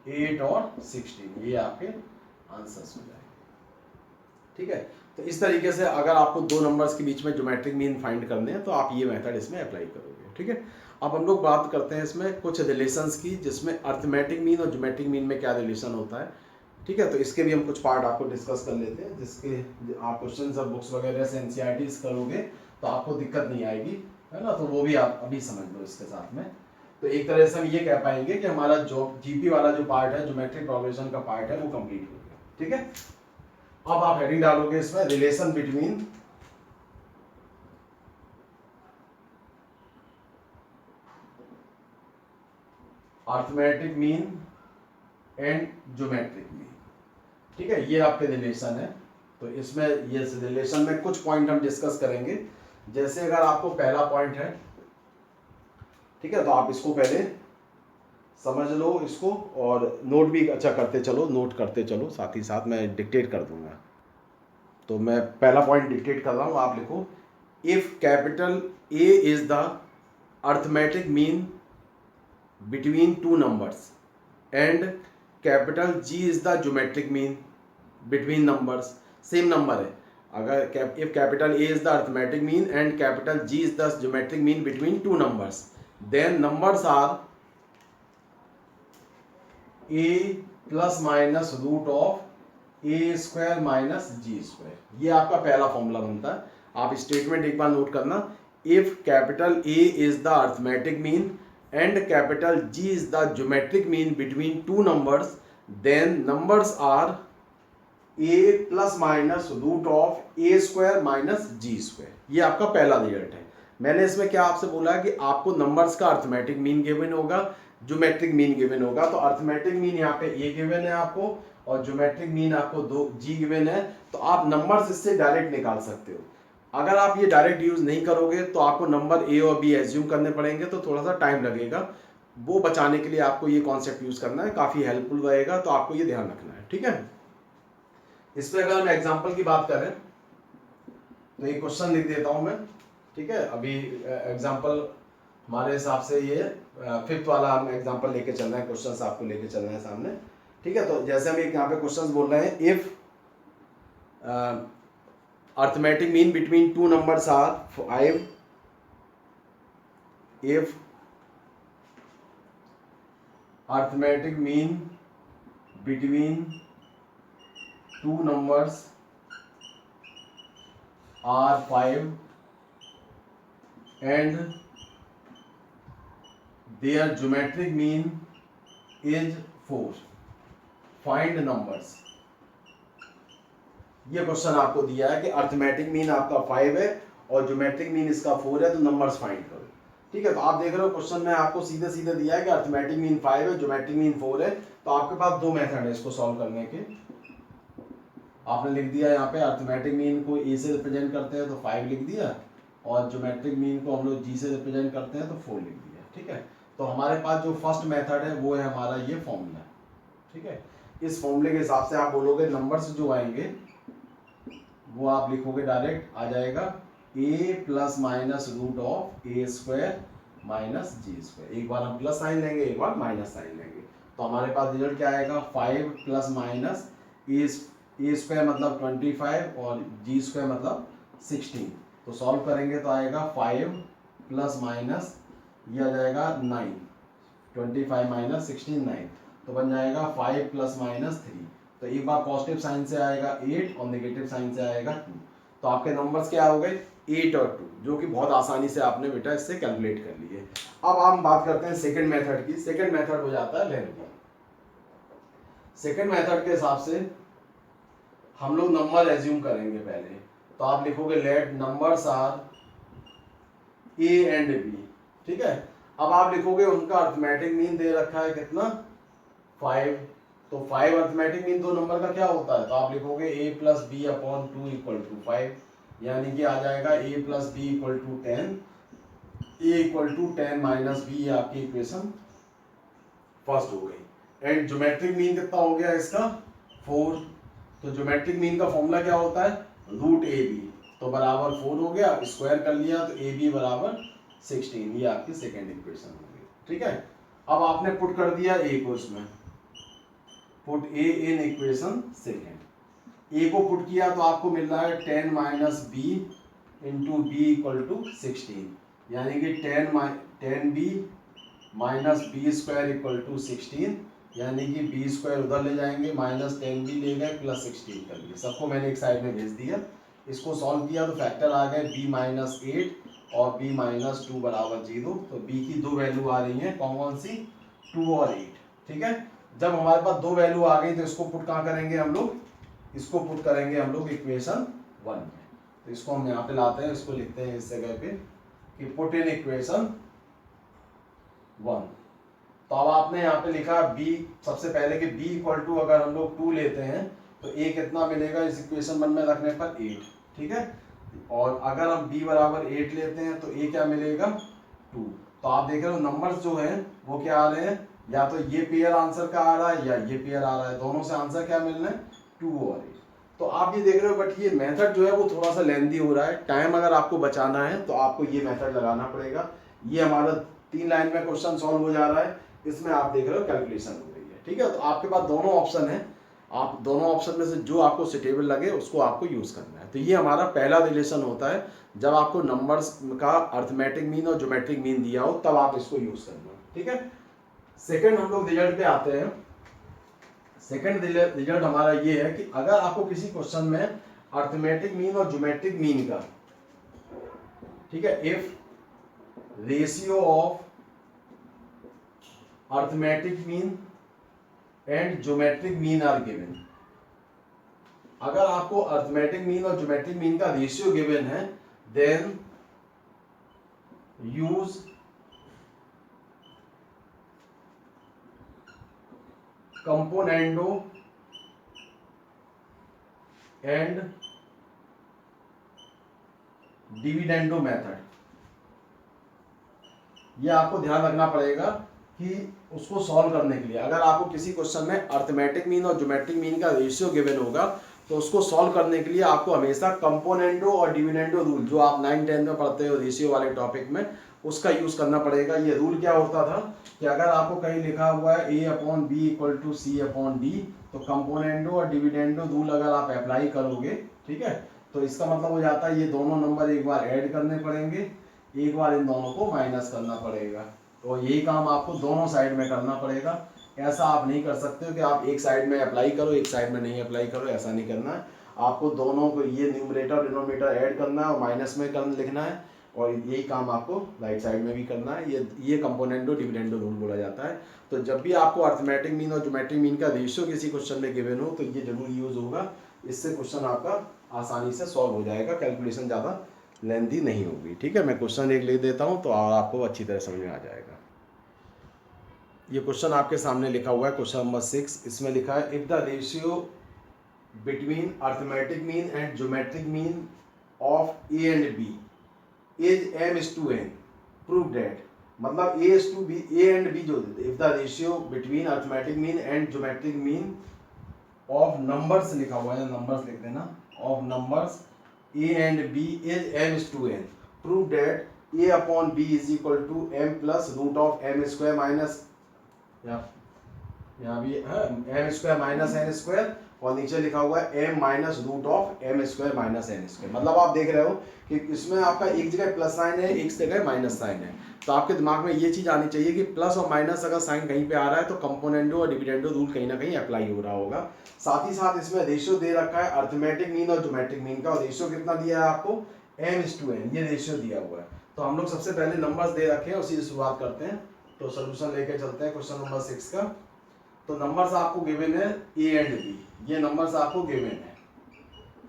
8 और 16, ये आपके आंसर्स हो जाएंगे, ठीक है। तो इस तरीके से अगर आपको दो नंबर्स के बीच में ज्योमेट्रिक मीन फाइंड करने हैं तो आप ये मेथड इसमें अप्लाई करोगे, ठीक है। अब हम लोग बात करते हैं इसमें कुछ रिलेशंस की, जिसमें अर्थमेटिक मीन और ज्योमेट्रिक मीन में क्या रिलेशन होता है, ठीक है। तो इसके भी हम कुछ पार्ट आपको डिस्कस कर लेते हैं, जिसके आप क्वेश्चन और बुक्स वगैरह से एनसीईआरटीज करोगे तो आपको दिक्कत नहीं आएगी, है ना। तो वो भी आप अभी समझ लो इसके साथ में। तो एक तरह से हम ये कह पाएंगे कि हमारा जो जीपी वाला जो पार्ट है, ज्योमेट्रिक प्रोग्रेशन का पार्ट है, वो कंप्लीट हो गया, ठीक है। अब आप हेडिंग डालोगे इसमें relation between arithmetic mean and geometric mean, ठीक है। ये आपके रिलेशन है। तो इसमें ये रिलेशन में कुछ पॉइंट हम डिस्कस करेंगे। जैसे अगर आपको पहला पॉइंट है, ठीक है, तो आप इसको पहले समझ लो इसको, और नोट भी अच्छा करते चलो, नोट करते चलो, साथ ही साथ मैं डिक्टेट कर दूंगा। तो मैं पहला पॉइंट डिक्टेट कर रहा हूं, आप लिखो, if capital A is the arithmetic mean between two numbers and capital G is the geometric mean between numbers, same number है। अगर if capital A is the arithmetic mean and capital G is the geometric mean between two numbers, then numbers are a plus minus root of A square minus G square. ये आपका पहला formula बनता है। आप statement एक बार note करना, if capital A is the arithmetic mean and capital G is the geometric mean between two numbers, then numbers are A plus minus root of A square minus G square. ये आपका पहला result है। मैंने इसमें क्या आपसे बोला कि आपको नंबर्स का अर्थमेटिक मीन गिवन होगा, ज्योमेट्रिक मीन गिवन होगा। तो अर्थमेटिक मीन यहाँ पे ए गिवन है आपको, और ज्योमेट्रिक मीन आपको 2 जी गिवन है। तो आप नंबर्स इससे डायरेक्ट निकाल सकते हो। अगर आप ये डायरेक्ट यूज नहीं करोगे तो आपको नंबर ए और बी एज्यूम करने पड़ेंगे, तो थोड़ा सा टाइम लगेगा। वो बचाने के लिए आपको ये कॉन्सेप्ट यूज करना है, काफी हेल्पफुल रहेगा। तो आपको ये ध्यान रखना है, ठीक है। इस पर अगर हम एग्जाम्पल की बात करें तो एक क्वेश्चन लिख देता हूं मैं, ठीक है। अभी एग्जाम्पल हमारे हिसाब से ये 5th वाला हम एग्जाम्पल लेके चल रहे हैं, क्वेश्चन आपको लेके चल रहे हैं सामने, ठीक है। तो जैसे हम एक यहाँ पे क्वेश्चन बोल रहे हैं, if arithmetic mean between two numbers are 5, if arithmetic mean between two numbers are 5 and their geometric mean is 4, find numbers। ये क्वेश्चन आपको दिया है कि अर्थमेटिक मीन आपका 5 है और ज्योमेट्रिक मीन इसका 4 है, तो नंबर्स फाइंड करो, ठीक है। तो आप देख रहे हो क्वेश्चन में आपको सीधे सीधे दिया है कि अर्थमेटिक मीन 5 है, ज्योमेट्रिक मीन 4 है। तो आपके पास दो मेथड है इसको सॉल्व करने के। आपने लिख दिया यहाँ पे अर्थमेटिक मीन को ए से रिप्रेजेंट करते हैं तो 5 लिख दिया, और ज्योमेट्रिक मीन को हम लोग जी से रिप्रेजेंट करते हैं तो 4 लिख दिया, ठीक है। तो हमारे पास जो फर्स्ट मेथड है वो है हमारा ये फॉर्मूला, ठीक है। इस फॉर्मूले के हिसाब से आप बोलोगे नंबर्स जो आएंगे वो आप लिखोगे डायरेक्ट आ जाएगा a plus minus root of A square minus G square. एक बार हम प्लस साइन लेंगे, एक बार माइनस साइन लेंगे, तो हमारे पास रिजल्ट क्या आएगा 5 प्लस माइनस ए स्क्वायर मतलब 25 और जी स्क्वायर मतलब 16। तो सॉल्व करेंगे तो आएगा 5 प्लस माइनस ये आ जाएगा 9, 25 माइनस 16 9, तो बन जाएगा 5 प्लस माइनस 3। तो एक बार पॉजिटिव साइन से आएगा 8 और नेगेटिव साइन से आएगा 2। तो आपके नंबर्स क्या हो गए 8 और 2, जो कि बहुत आसानी से आपने बेटा इससे कैलकुलेट कर लिए। अब हम बात करते हैं सेकंड मेथड की। सेकंड मेथड हो जाता है लेंथी। सेकंड मेथड के हिसाब से हम लोग नंबर एज्यूम करेंगे पहले। तो आप लिखोगे let numbers are A and B, ठीक है। अब आप लिखोगे उनका अर्थमेटिक मीन दे रखा है कितना 5, तो 5 अर्थमेटिक मीन दो नंबर का क्या होता है, तो आप लिखोगे a plus B upon 2 equal to 5, यानी कि आ जाएगा a plus B equal to 10, a equal to 10 minus B, ये आपकी इक्वेशन फर्स्ट हो गई। एंड ज्योमेट्रिक मीन कितना हो गया इसका 4। तो ज्योमेट्रिक मीन का फॉर्मूला क्या होता है रूट ए बी, तो बराबर 4 हो गया, स्क्वायर कर लिया तो ए बी बराबर 16, ये आपकी सेकेंड इक्वेशन हो गई, ठीक है। अब आपने पुट कर दिया ए को इसमें, put A in equation second. A को पुट किया तो आपको मिल रहा है 10 minus B into B equal to 16, यानी कि 10 B minus B square equal to 16, यानी कि बी स्क्वायर उधर ले जाएंगे, माइनस 10 बी ले गए प्लस 16 कर लिए, सबको मैंने एक साइड में भेज दिया। इसको सॉल्व किया तो फैक्टर आ गए बी माइनस 8 और बी माइनस 2 बराबर 0। तो बी की दो वैल्यू आ रही है, कौन कौन सी 2 और 8, ठीक है। जब हमारे पास दो वैल्यू आ गई तो इसको पुट कहाँ करेंगे हम लोग, इसको पुट करेंगे हम लोग इक्वेशन 1 में। तो इसको हम यहाँ पे लाते हैं, इसको लिखते हैं इस जगह पे कि पुट इन इक्वेशन 1। तो अब आपने यहाँ पे लिखा b, सबसे पहले कि b इक्वल टू अगर हम लोग 2 लेते हैं तो a कितना मिलेगा इस इक्वेशन 1 में रखने पर 8, ठीक है। और अगर हम b बराबर 8 लेते हैं तो a क्या मिलेगा 2। तो आप देख रहे हो नंबर्स जो है वो क्या आ रहे हैं, या तो ये पेयर आंसर का आ रहा है या ये पेयर आ रहा है, दोनों से आंसर क्या मिल रहे हैं 2 और 8। तो आप ये देख रहे हो, बट ये मेथड जो है वो थोड़ा सा लेंथी हो रहा है। टाइम अगर आपको बचाना है तो आपको ये मेथड लगाना पड़ेगा। ये हमारा 3 लाइन में क्वेश्चन सॉल्व हो जा रहा है, इसमें आप देख रहे हो कैलकुलेशन हो रही है, ठीक है। तो आपके पास दोनों ऑप्शन है, आप दोनों ऑप्शन में से जो आपको सुटेबल लगे उसको आपको यूज करना है। तो ये हमारा पहला रिलेशन होता है, जब आपको नंबर्स का अर्थमेटिक मीन और ज्योमेट्रिक मीन दिया हो तब आप इसको यूज करना, ठीक है। सेकंड हम लोग रिजल्ट पे आते हैं। सेकंड रिजल्ट हमारा ये है कि अगर आपको किसी क्वेश्चन में अर्थमेटिक मीन और ज्योमेट्रिक मीन का, ठीक है, if ratio of arithmetic mean and geometric mean are given, अगर आपको अर्थमेटिक मीन और ज्योमेट्रिक मीन का रेशियो गिवन है, then use componendo and dividendo method. ये आपको ध्यान रखना पड़ेगा कि उसको सॉल्व करने के लिए अगर आपको किसी क्वेश्चन में अर्थमेटिक मीन और ज्योमेट्रिक मीन का रेशियो गिवन होगा तो उसको सॉल्व करने के लिए आपको हमेशा कंपोनेंडो और डिविडेंडो रूल, जो आप 9-10 में पढ़ते हो रेशियो वाले टॉपिक में, उसका यूज करना पड़ेगा। ये रूल क्या होता था कि अगर आपको कहीं लिखा हुआ है a upon B equal to C upon D, तो कंपोनेंडो और डिविडेंडो रूल अगर आप अप्लाई करोगे, ठीक है, तो इसका मतलब हो जाता है ये दोनों नंबर एक बार ऐड करने पड़ेंगे, एक बार इन दोनों को माइनस करना पड़ेगा। तो यही काम आपको दोनों साइड में करना पड़ेगा। ऐसा आप नहीं कर सकते हो कि आप एक साइड में अप्लाई करो एक साइड में नहीं अप्लाई करो, ऐसा नहीं करना है। आपको दोनों को ये न्यूमरेटर डिनोमिनेटर ऐड करना है और माइनस में लिखना है, और यही काम आपको राइट साइड में भी करना है। ये कंपोनेंडो डिविडेंडो रूल बोला जाता है। तो जब भी आपको अर्थमेटिक मीन और ज्योमेट्रिक मीन का रेशियो किसी क्वेश्चन में गिवन हो तो ये जरूर यूज होगा, इससे क्वेश्चन आपका आसानी से सॉल्व हो जाएगा, कैलकुलेशन ज़्यादा लेंथी नहीं होगी, ठीक है। मैं क्वेश्चन एक ले देता हूँ तो आपको अच्छी तरह समझ में आ जाएगा। ये क्वेश्चन आपके सामने लिखा हुआ है, क्वेश्चन नंबर 6। इसमें लिखा है if the ratio between arithmetic mean and geometric mean of A and B is m/n, prove that, मतलब a एंड b जो if the ratio between arithmetic mean and geometric mean of numbers लिखा हुआ है, numbers लिख देना, of numbers a and b is m/n, prove that A upon B is equal to M plus root of M square minus, यहाँ भी M square minus N square, और नीचे लिखा हुआ है M minus root of M square minus N square. मतलब आप देख रहे हो कि इसमें आपका एक जगह प्लस साइन है, एक जगह माइनस साइन है। तो आपके दिमाग में ये चीज आनी चाहिए कि प्लस और माइनस अगर साइन कहीं पे आ रहा है तो कंपोनेंडो और डिविडेंडो रूल कहीं ना कहीं अप्लाई हो रहा होगा। साथ ही साथ इसमें रेशियो दे रखा है अर्थमेटिक मीन और ज्योमेट्रिक मीन का, और रेशियो कितना दिया है आपको, m/n, ये रेशियो दिया हुआ है। तो हम लोग सबसे पहले नंबर्स दे रखे हैं, उसी से शुरुआत करते हैं। तो सोल्यूशन लेके चलते हैं क्वेश्चन नंबर 6 का। तो नंबर्स आपको गिवन है ए एंड बी, ये नंबर्स आपको गिवन है।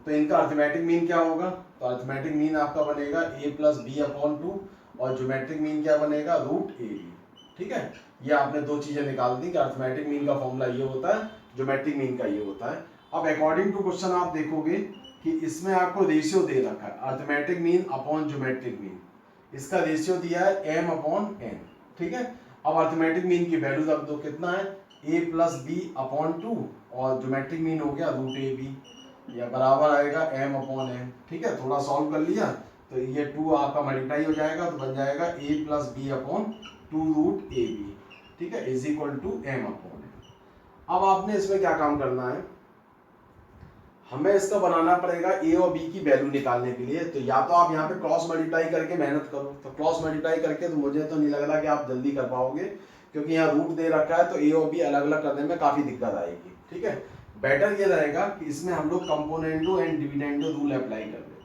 तो इनका अर्थमेटिक मीन क्या होगा, तो अर्थमेटिक मीन आपका बनेगा a प्लस बी अपॉन 2, और ज्योमेट्रिक मीन क्या बनेगा, रूट ए बी। ठीक है, ये आपने दो चीजें निकाल दी कि अर्थमेटिक मीन का फॉर्मूला ये होता है, ज्योमेट्रिक मीन का ये होता है। अब अकॉर्डिंग टू क्वेश्चन आप देखोगे कि इसमें आपको रेशियो दे रखा है arithmetic mean upon geometric mean, इसका रेशियो दिया है m अपॉन n। ठीक है, अब अर्थमेटिक मीन की वैल्यू रख दो, कितना है a प्लस बी अपॉन 2, और ज्योमेट्रिक मीन हो गया रूट ए बी, या बराबर आएगा m अपॉन n। ठीक है, थोड़ा सॉल्व कर लिया तो ये 2 आपका मल्टीप्लाई हो जाएगा, तो बन जाएगा a plus B upon 2 root A B, ठीक है, is equal to m upon n। अब आपने इसमें क्या काम करना है, हमें इसका बनाना पड़ेगा a और b की वैल्यू निकालने के लिए। तो या तो आप यहाँ पे क्रॉस मल्टीप्लाई करके मेहनत करो, तो क्रॉस मल्टीप्लाई करके तो मुझे तो नहीं लग रहा कि आप जल्दी कर पाओगे, क्योंकि यहाँ रूट दे रखा है तो a और b अलग अलग करने में काफी दिक्कत आएगी। ठीक है, बेटर ये रहेगा कि इसमें हम लोग componendo and dividendo rule apply कर देते हैं।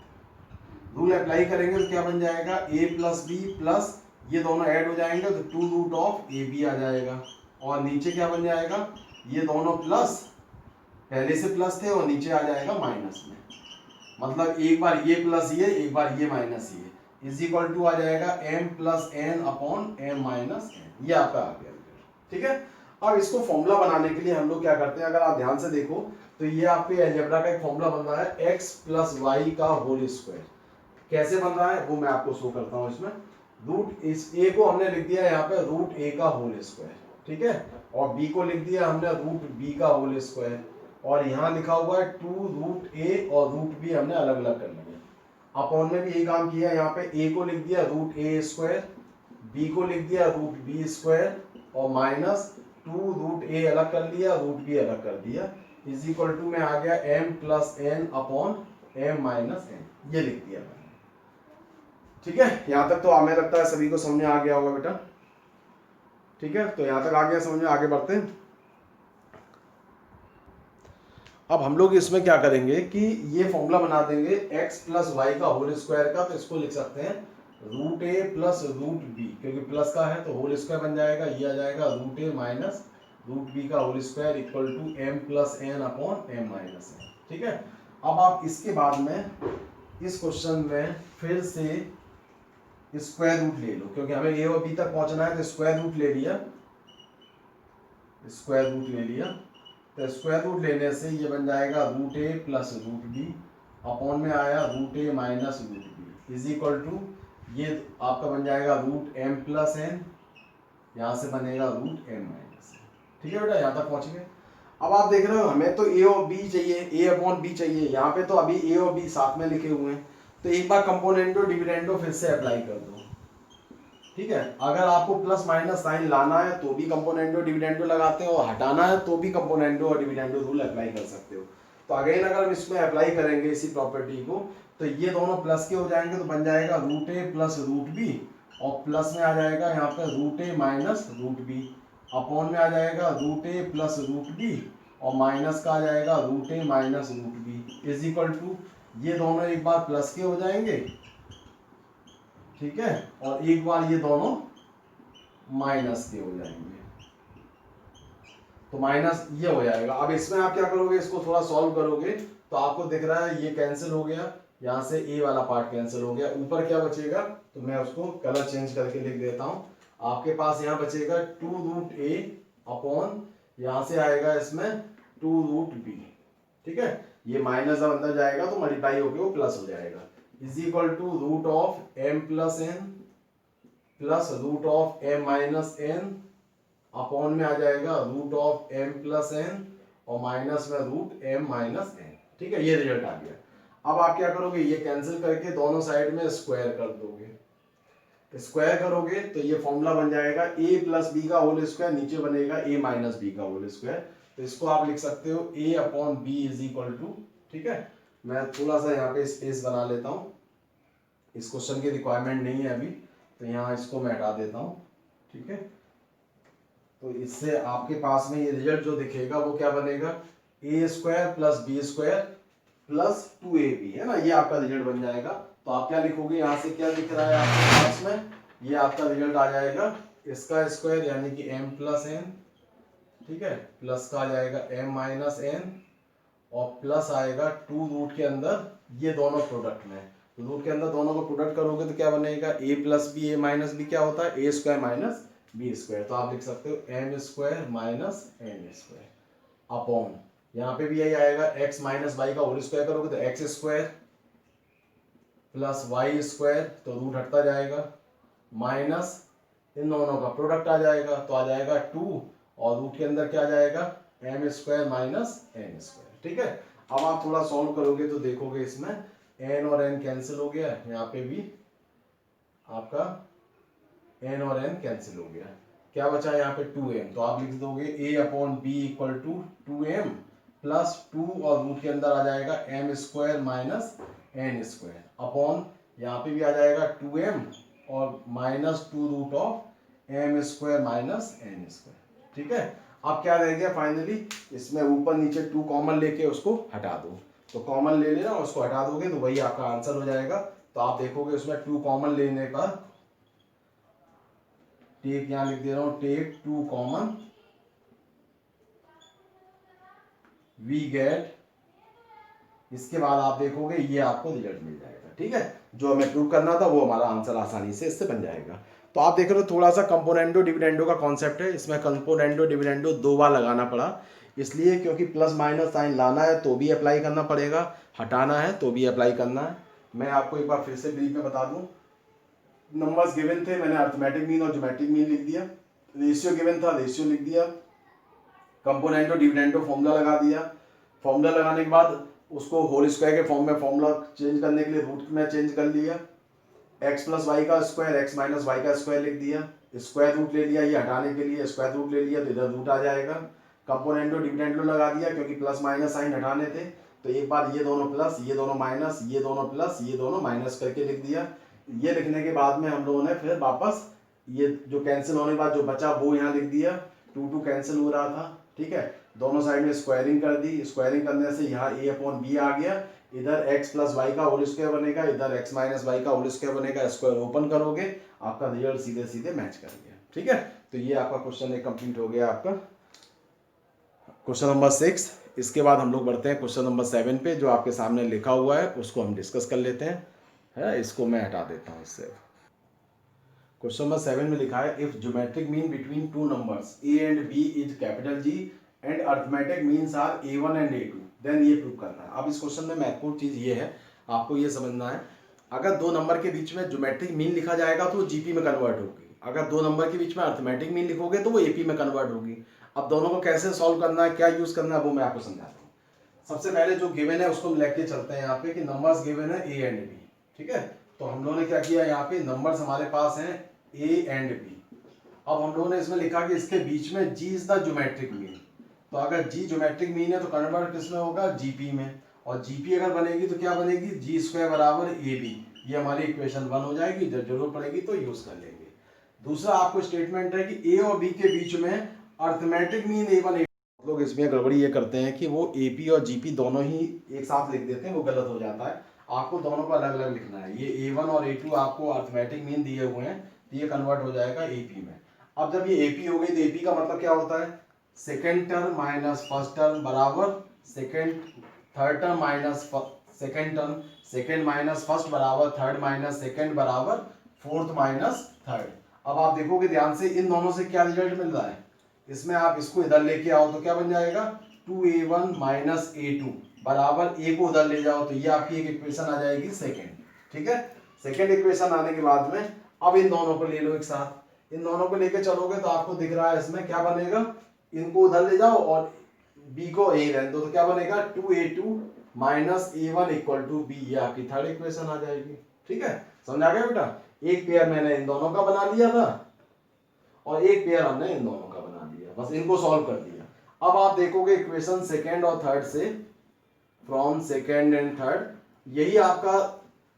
रूल अप्लाई करेंगे तो क्या बन जाएगा, a प्लस बी प्लस ये दोनों ऐड हो जाएंगे तो 2 रूट ऑफ ए बी आ जाएगा, और नीचे क्या बन जाएगा, ये दोनों प्लस, पहले से प्लस थे और नीचे आ जाएगा माइनस में, मतलब एक बार ये प्लस ये, एक बार ये माइनस ये, इज इक्वल टू आ जाएगा m plus N upon M minus N, ये आपका आ गया। ठीक है, अब इसको फॉर्मूला बनाने के लिए हम लोग क्या करते हैं, अगर आप ध्यान से देखो तो ये आपके अलजेब्रा का एक फॉर्मूला बन रहा है x प्लस वाई का होल स्क्वायर। कैसे बन रहा है वो मैं आपको शो करता हूँ। इसमें रूट, इस a को हमने लिख दिया यहाँ पे रूट a का होल स्क्वायर, ठीक है, और b को लिख दिया हमने रूट b का होल स्क्वायर, और यहाँ लिखा हुआ है 2 रूट ए और रूट बी हमने अलग अलग कर लिया। अपॉन में भी यही काम किया, यहाँ पे a को लिख दिया रूट ए स्क्वायर, b को लिख दिया रूट बी स्क्वायर, और माइनस 2 रूट ए अलग कर लिया, रूट बी अलग कर दिया, इज इक्वल टू में आ गया m plus N upon M minus N, ये लिख दिया मैंने। ठीक है, यहाँ तक तो हमें लगता है सभी को समझ में आ गया होगा बेटा। ठीक है, तो यहाँ तक आ गया समझ में, आगे बढ़ते हैं। अब हम लोग इसमें क्या करेंगे कि ये फॉर्मूला बना देंगे x प्लस वाई का होल स्क्वायर का, तो इसको लिख सकते हैं root a plus root B, क्योंकि प्लस का है तो होल स्क्वायर बन जाएगा, ये आ जाएगा root a minus root b का whole square equal to m plus N upon M minus n. ठीक है, अब आप इसके बाद में इस क्वेश्चन में फिर से स्क्वायर रूट ले लो, क्योंकि हमें a और b तक पहुंचना है, तो स्क्वायर रूट ले लिया, स्क्वायर रूट ले लिया, तो स्क्वायर रूट लेने से ये बन जाएगा root a plus root b, upon में आया root a minus root b, is equal to ये आपका बन जाएगा रूट एम प्लस एन, यहाँ से बनेगा रूट एम माइनस एन। ठीक है बेटा, यहाँ तक पहुँच गए। अब आप देख रहे हो हमें तो ए और बी चाहिए, ए अपॉन बी चाहिए, यहाँ पे तो अभी ए और बी साथ में लिखे हुए हैं, तो एक बार कंपोनेंडो डिविडेंडो फिर से अप्लाई कर दो। ठीक है, अगर आपको प्लस माइनस साइन लाना है तो भी कंपोनेंडो डिविडेंडो लगाते हो, और हटाना है तो भी कंपोनेंडो और डिविडेंडो रूल अप्लाई कर सकते हो। तो अगेन अगर हम इसमें अप्लाई करेंगे इसी प्रॉपर्टी को, तो ये दोनों प्लस के हो जाएंगे, तो बन जाएगा root a plus root b, और प्लस में आ जाएगा यहाँ पे root a minus root b, upon में आ जाएगा root a plus root b, और माइनस का आ जाएगा root a minus root b, is equal to ये दोनों एक बार प्लस के हो जाएंगे, ठीक है, और एक बार ये दोनों माइनस के हो जाएंगे, तो माइनस ये हो जाएगा। अब इसमें आप क्या करोगे, इसको थोड़ा सॉल्व करोगे तो आपको दिख रहा है ये कैंसिल हो गया, यहाँ से ए वाला पार्ट कैंसिल हो गया, ऊपर क्या बचेगा, तो मैं उसको कलर चेंज करके लिख देता हूँ। आपके पास यहाँ बचेगा 2 रूट ए अपॉन, यहाँ से आएगा इसमें 2 रूट बी। ठीक है, ये माइनस जब अंदर जाएगा तो मल्टीप्लाई होकर वो प्लस हो जाएगा, is equal to root of m plus n plus root of m minus n, upon में आ जाएगा root of m plus n, और माइनस में रूट एम माइनस एन। ठीक है, ये रिजल्ट आ गया। अब आप क्या करोगे, ये कैंसिल करके दोनों साइड में स्क्वायर कर दोगे, स्क्वायर करोगे तो ये फॉर्मूला बन जाएगा a प्लस बी का होल स्क्वायर, नीचे बनेगा a माइनस बी का होल स्क्वायर। तो इसको आप लिख सकते हो a upon B is equal to, ठीक है, मैं थोड़ा सा यहाँ पे स्पेस बना लेता हूँ, इस क्वेश्चन की रिक्वायरमेंट नहीं है अभी, तो यहाँ इसको मैं हटा देता हूँ, ठीक है। तो इससे आपके पास में ये रिजल्ट जो दिखेगा वो क्या बनेगा, A square plus B square plus 2ab, है ना, ये आपका रिजल्ट बन जाएगा। तो आप क्या लिखोगे, यहाँ से क्या दिख रहा है आपके पास में, ये आपका रिजल्ट आ जाएगा इसका स्क्वायर यानी कि m प्लस n, ठीक है, प्लस का आ जाएगा m माइनस n, और प्लस आएगा 2 रूट के अंदर ये दोनों प्रोडक्ट में, रूट के अंदर दोनों को प्रोडक्ट करोगे तो क्या बनेगा, a plus b, a minus b क्या होता है, a square minus B square. तो आप लिख सकते हो m square minus n square upon, यहाँ पे भी यही आएगा x माइनस वाई का होल स्क्वायर करोगे तो x square plus y square, तो रूट हटता जाएगा, माइनस इन दोनों का प्रोडक्ट आ जाएगा तो आ जाएगा 2, और रूट के अंदर क्या आ जाएगा, m square minus n square, ठीक है। अब आप थोड़ा सॉल्व करोगे तो देखोगे इसमें n और n कैंसिल हो गया, यहाँ पे भी आपका n और n कैंसिल हो गया, क्या बचा यहाँ पे 2m, तो आप लिख दोगे a upon B equal to 2m plus 2, और रूट के अंदर आ जाएगा m square minus n square upon, यहाँ पे भी आ जाएगा 2m और minus 2 root of m square minus n square, ठीक है। अब क्या रह गया फाइनली, इसमें ऊपर नीचे 2 कॉमन लेके उसको हटा दो, तो कॉमन ले लेना, उसको हटा दोगे तो वही आपका आंसर हो जाएगा। तो आप देखोगे उसमें 2 कॉमन लेने का, टेक यहाँ लिख दे रहा हूँ, टेक 2 कॉमन वी गेट, इसके बाद आप देखोगे ये आपको रिजल्ट मिल जाएगा, ठीक है। जो हमें प्रूव करना था वो हमारा आंसर आसानी से इससे बन जाएगा। तो आप देख रहे हो थोड़ा सा कंपोनेंडो डिविडेंडो का कॉन्सेप्ट है, इसमें कंपोनेंडो डिविडेंडो 2 बार लगाना पड़ा, इसलिए क्योंकि प्लस माइनस साइन लाना है तो भी अप्लाई करना पड़ेगा, हटाना है तो भी अप्लाई करना है। मैं आपको एक बार फिर से ब्रीफ में बता दूं, नंबर्स गिवन थे, मैंने अर्थमेटिक मीन और ज्योमेट्रिक मीन लिख दिया, रेशियो गिवन था, रेशियो लिख दिया, कंपोनेंटो डिविडेंडो फॉर्मूला लगा दिया, फॉर्मूला लगाने के बाद उसको होल स्क्वायर के फॉर्म में फॉर्मूला चेंज करने के लिए रूट में चेंज कर लिया, x प्लस वाई का स्क्वायर x माइनस वाई का स्क्वायर लिख दिया, स्क्वायर रूट ले लिया, ये हटाने के लिए स्क्वायर रूट ले लिया तो इधर रूट आ जाएगा, कंपोनेंटो डिविडेंडो लगा दिया क्योंकि प्लस माइनस साइन हटाने थे, तो एक बार ये दोनों प्लस, ये दोनों माइनस, ये दोनों प्लस, ये दोनों माइनस करके लिख दिया। ये लिखने के बाद में हम लोगों ने फिर वापस ये जो कैंसिल होने के बाद जो बचा वो यहाँ लिख दिया, 2 कैंसिल हो रहा था, ठीक है, दोनों साइड में स्क्वायरिंग कर दी, स्क्वायरिंग करने से यहाँ a अपॉन बी आ गया, इधर x प्लस वाई का होल स्क्वायर बनेगा, इधर x माइनस वाई का होल स्क्वायर बनेगा, स्क्वायर ओपन करोगे आपका रिजल्ट सीधे सीधे मैच कर गया, ठीक है। तो ये आपका क्वेश्चन एक कंप्लीट हो गया, आपका क्वेश्चन नंबर 6। इसके बाद हम लोग बढ़ते हैं क्वेश्चन नंबर 7 पे, जो आपके सामने लिखा हुआ है उसको हम डिस्कस कर लेते हैं, है, इसको मैं हटा देता हूँ इससे। क्वेश्चन नंबर 7 में लिखा है, if geometric mean between 2 numbers a and b is capital G and arithmetic means are a1 and a2, then ये प्रूव करना है। अब इस क्वेश्चन में महत्वपूर्ण चीज ये है, आपको ये समझना है, अगर 2 नंबर के बीच में ज्योमेट्रिक मीन लिखा जाएगा तो वो जीपी में कन्वर्ट होगी, अगर 2 नंबर के बीच में अर्थमेटिक मीन लिखोगे तो वो एपी में कन्वर्ट होगी। अब दोनों को कैसे सॉल्व करना है, क्या यूज करना है, वो मैं आपको समझाता हूँ। सबसे पहले जो गिवन है उसको लेके चलते हैं यहाँ पे कि नंबर्स गिवन है a एंड b, ठीक है। तो हम लोगों ने क्या किया, यहाँ पे नंबर्स हमारे पास हैं a एंड b। अब हम लोगों ने इसमें लिखा कि इसके बीच में g is the geometric mean, तो अगर g ज्योमेट्रिक मीन है तो कन्वर्ट किसमें होगा, gp में, और gp अगर बनेगी तो क्या बनेगी, g स्क्वायर बराबर ab, ये हमारी इक्वेशन 1 हो जाएगी, जब जरूरत पड़ेगी तो यूज कर लेंगे। दूसरा आपको स्टेटमेंट है कि a और b के बीच में अर्थमेटिक मीन a1 लोग इसमें गड़बड़ी ये करते हैं कि वो AP और GP दोनों ही एक साथ लिख देते हैं, वो गलत हो जाता है, आपको दोनों को अलग अलग लिखना है। ये A1 और A2 आपको अर्थमेटिक मीन दिए हुए हैं, तो ये कन्वर्ट हो जाएगा AP में। अब जब ये AP हो गई तो AP का मतलब क्या होता है, second term minus first term बराबर third term minus second term, second minus first बराबर थर्ड माइनस सेकेंड बराबर फोर्थ माइनस थर्ड। अब आप देखोगे ध्यान से इन दोनों से क्या रिजल्ट मिल रहा है, इसमें आप इसको इधर लेके आओ तो क्या बन जाएगा, 2a1 माइनस a2 बराबर a को उधर ले जाओ तो ये आपकी एक इक्वेशन आ जाएगी सेकेंड, ठीक है। सेकेंड इक्वेशन आने के बाद में अब इन दोनों को ले लो एक साथ, इन दोनों को लेके चलोगे तो आपको दिख रहा है इसमें क्या बनेगा, इनको उधर ले जाओ और b को a रहने दो, तो क्या बनेगा 2a2 minus a1 equal to b, ये आपकी थर्ड इक्वेशन आ जाएगी, ठीक है। समझ आ गया बेटा, एक पेयर मैंने इन दोनों का बना लिया था और एक पेयर हमने इन दोनों का बना लिया, बस इनको सॉल्व कर दिया। अब आप देखोगे इक्वेशन सेकेंड और थर्ड से, फ्रॉम सेकेंड एंड थर्ड, यही आपका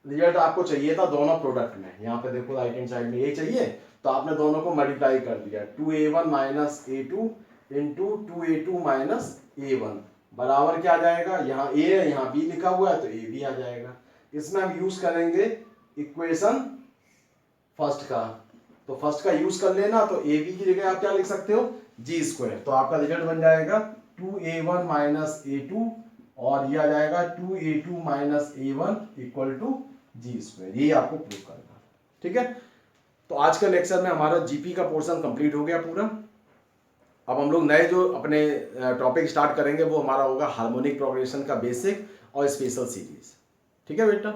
रिजल्ट आपको चाहिए था दोनों प्रोडक्ट में। यहाँ पे देखो राइट हैंड साइड में ये चाहिए, तो आपने दोनों को मल्टीप्लाई कर दिया, 2a1 minus a2 into 2a2 minus a1 बराबर क्या आ जाएगा, यहाँ a है यहाँ b लिखा हुआ है तो a भी आ जाएगा। इसमें हम यूज करेंगे इक्वेशन फर्स्ट का, तो फर्स्ट का यूज कर लेना, तो ए बी की जगह आप क्या लिख सकते हो, जी स्क्वायर, तो आपका रिजल्ट बन जाएगा 2a1 माइनस a2 और ये आ जाएगा 2a2 minus a1 equal to G square. ये आपको प्रूव करना, ठीक है। तो आज के लेक्चर में हमारा जीपी का पोर्शन कंप्लीट हो गया पूरा। अब हम लोग नए जो अपने टॉपिक स्टार्ट करेंगे वो हमारा होगा हार्मोनिक प्रोग्रेशन का बेसिक और स्पेशल सीरीज, ठीक है बेटा।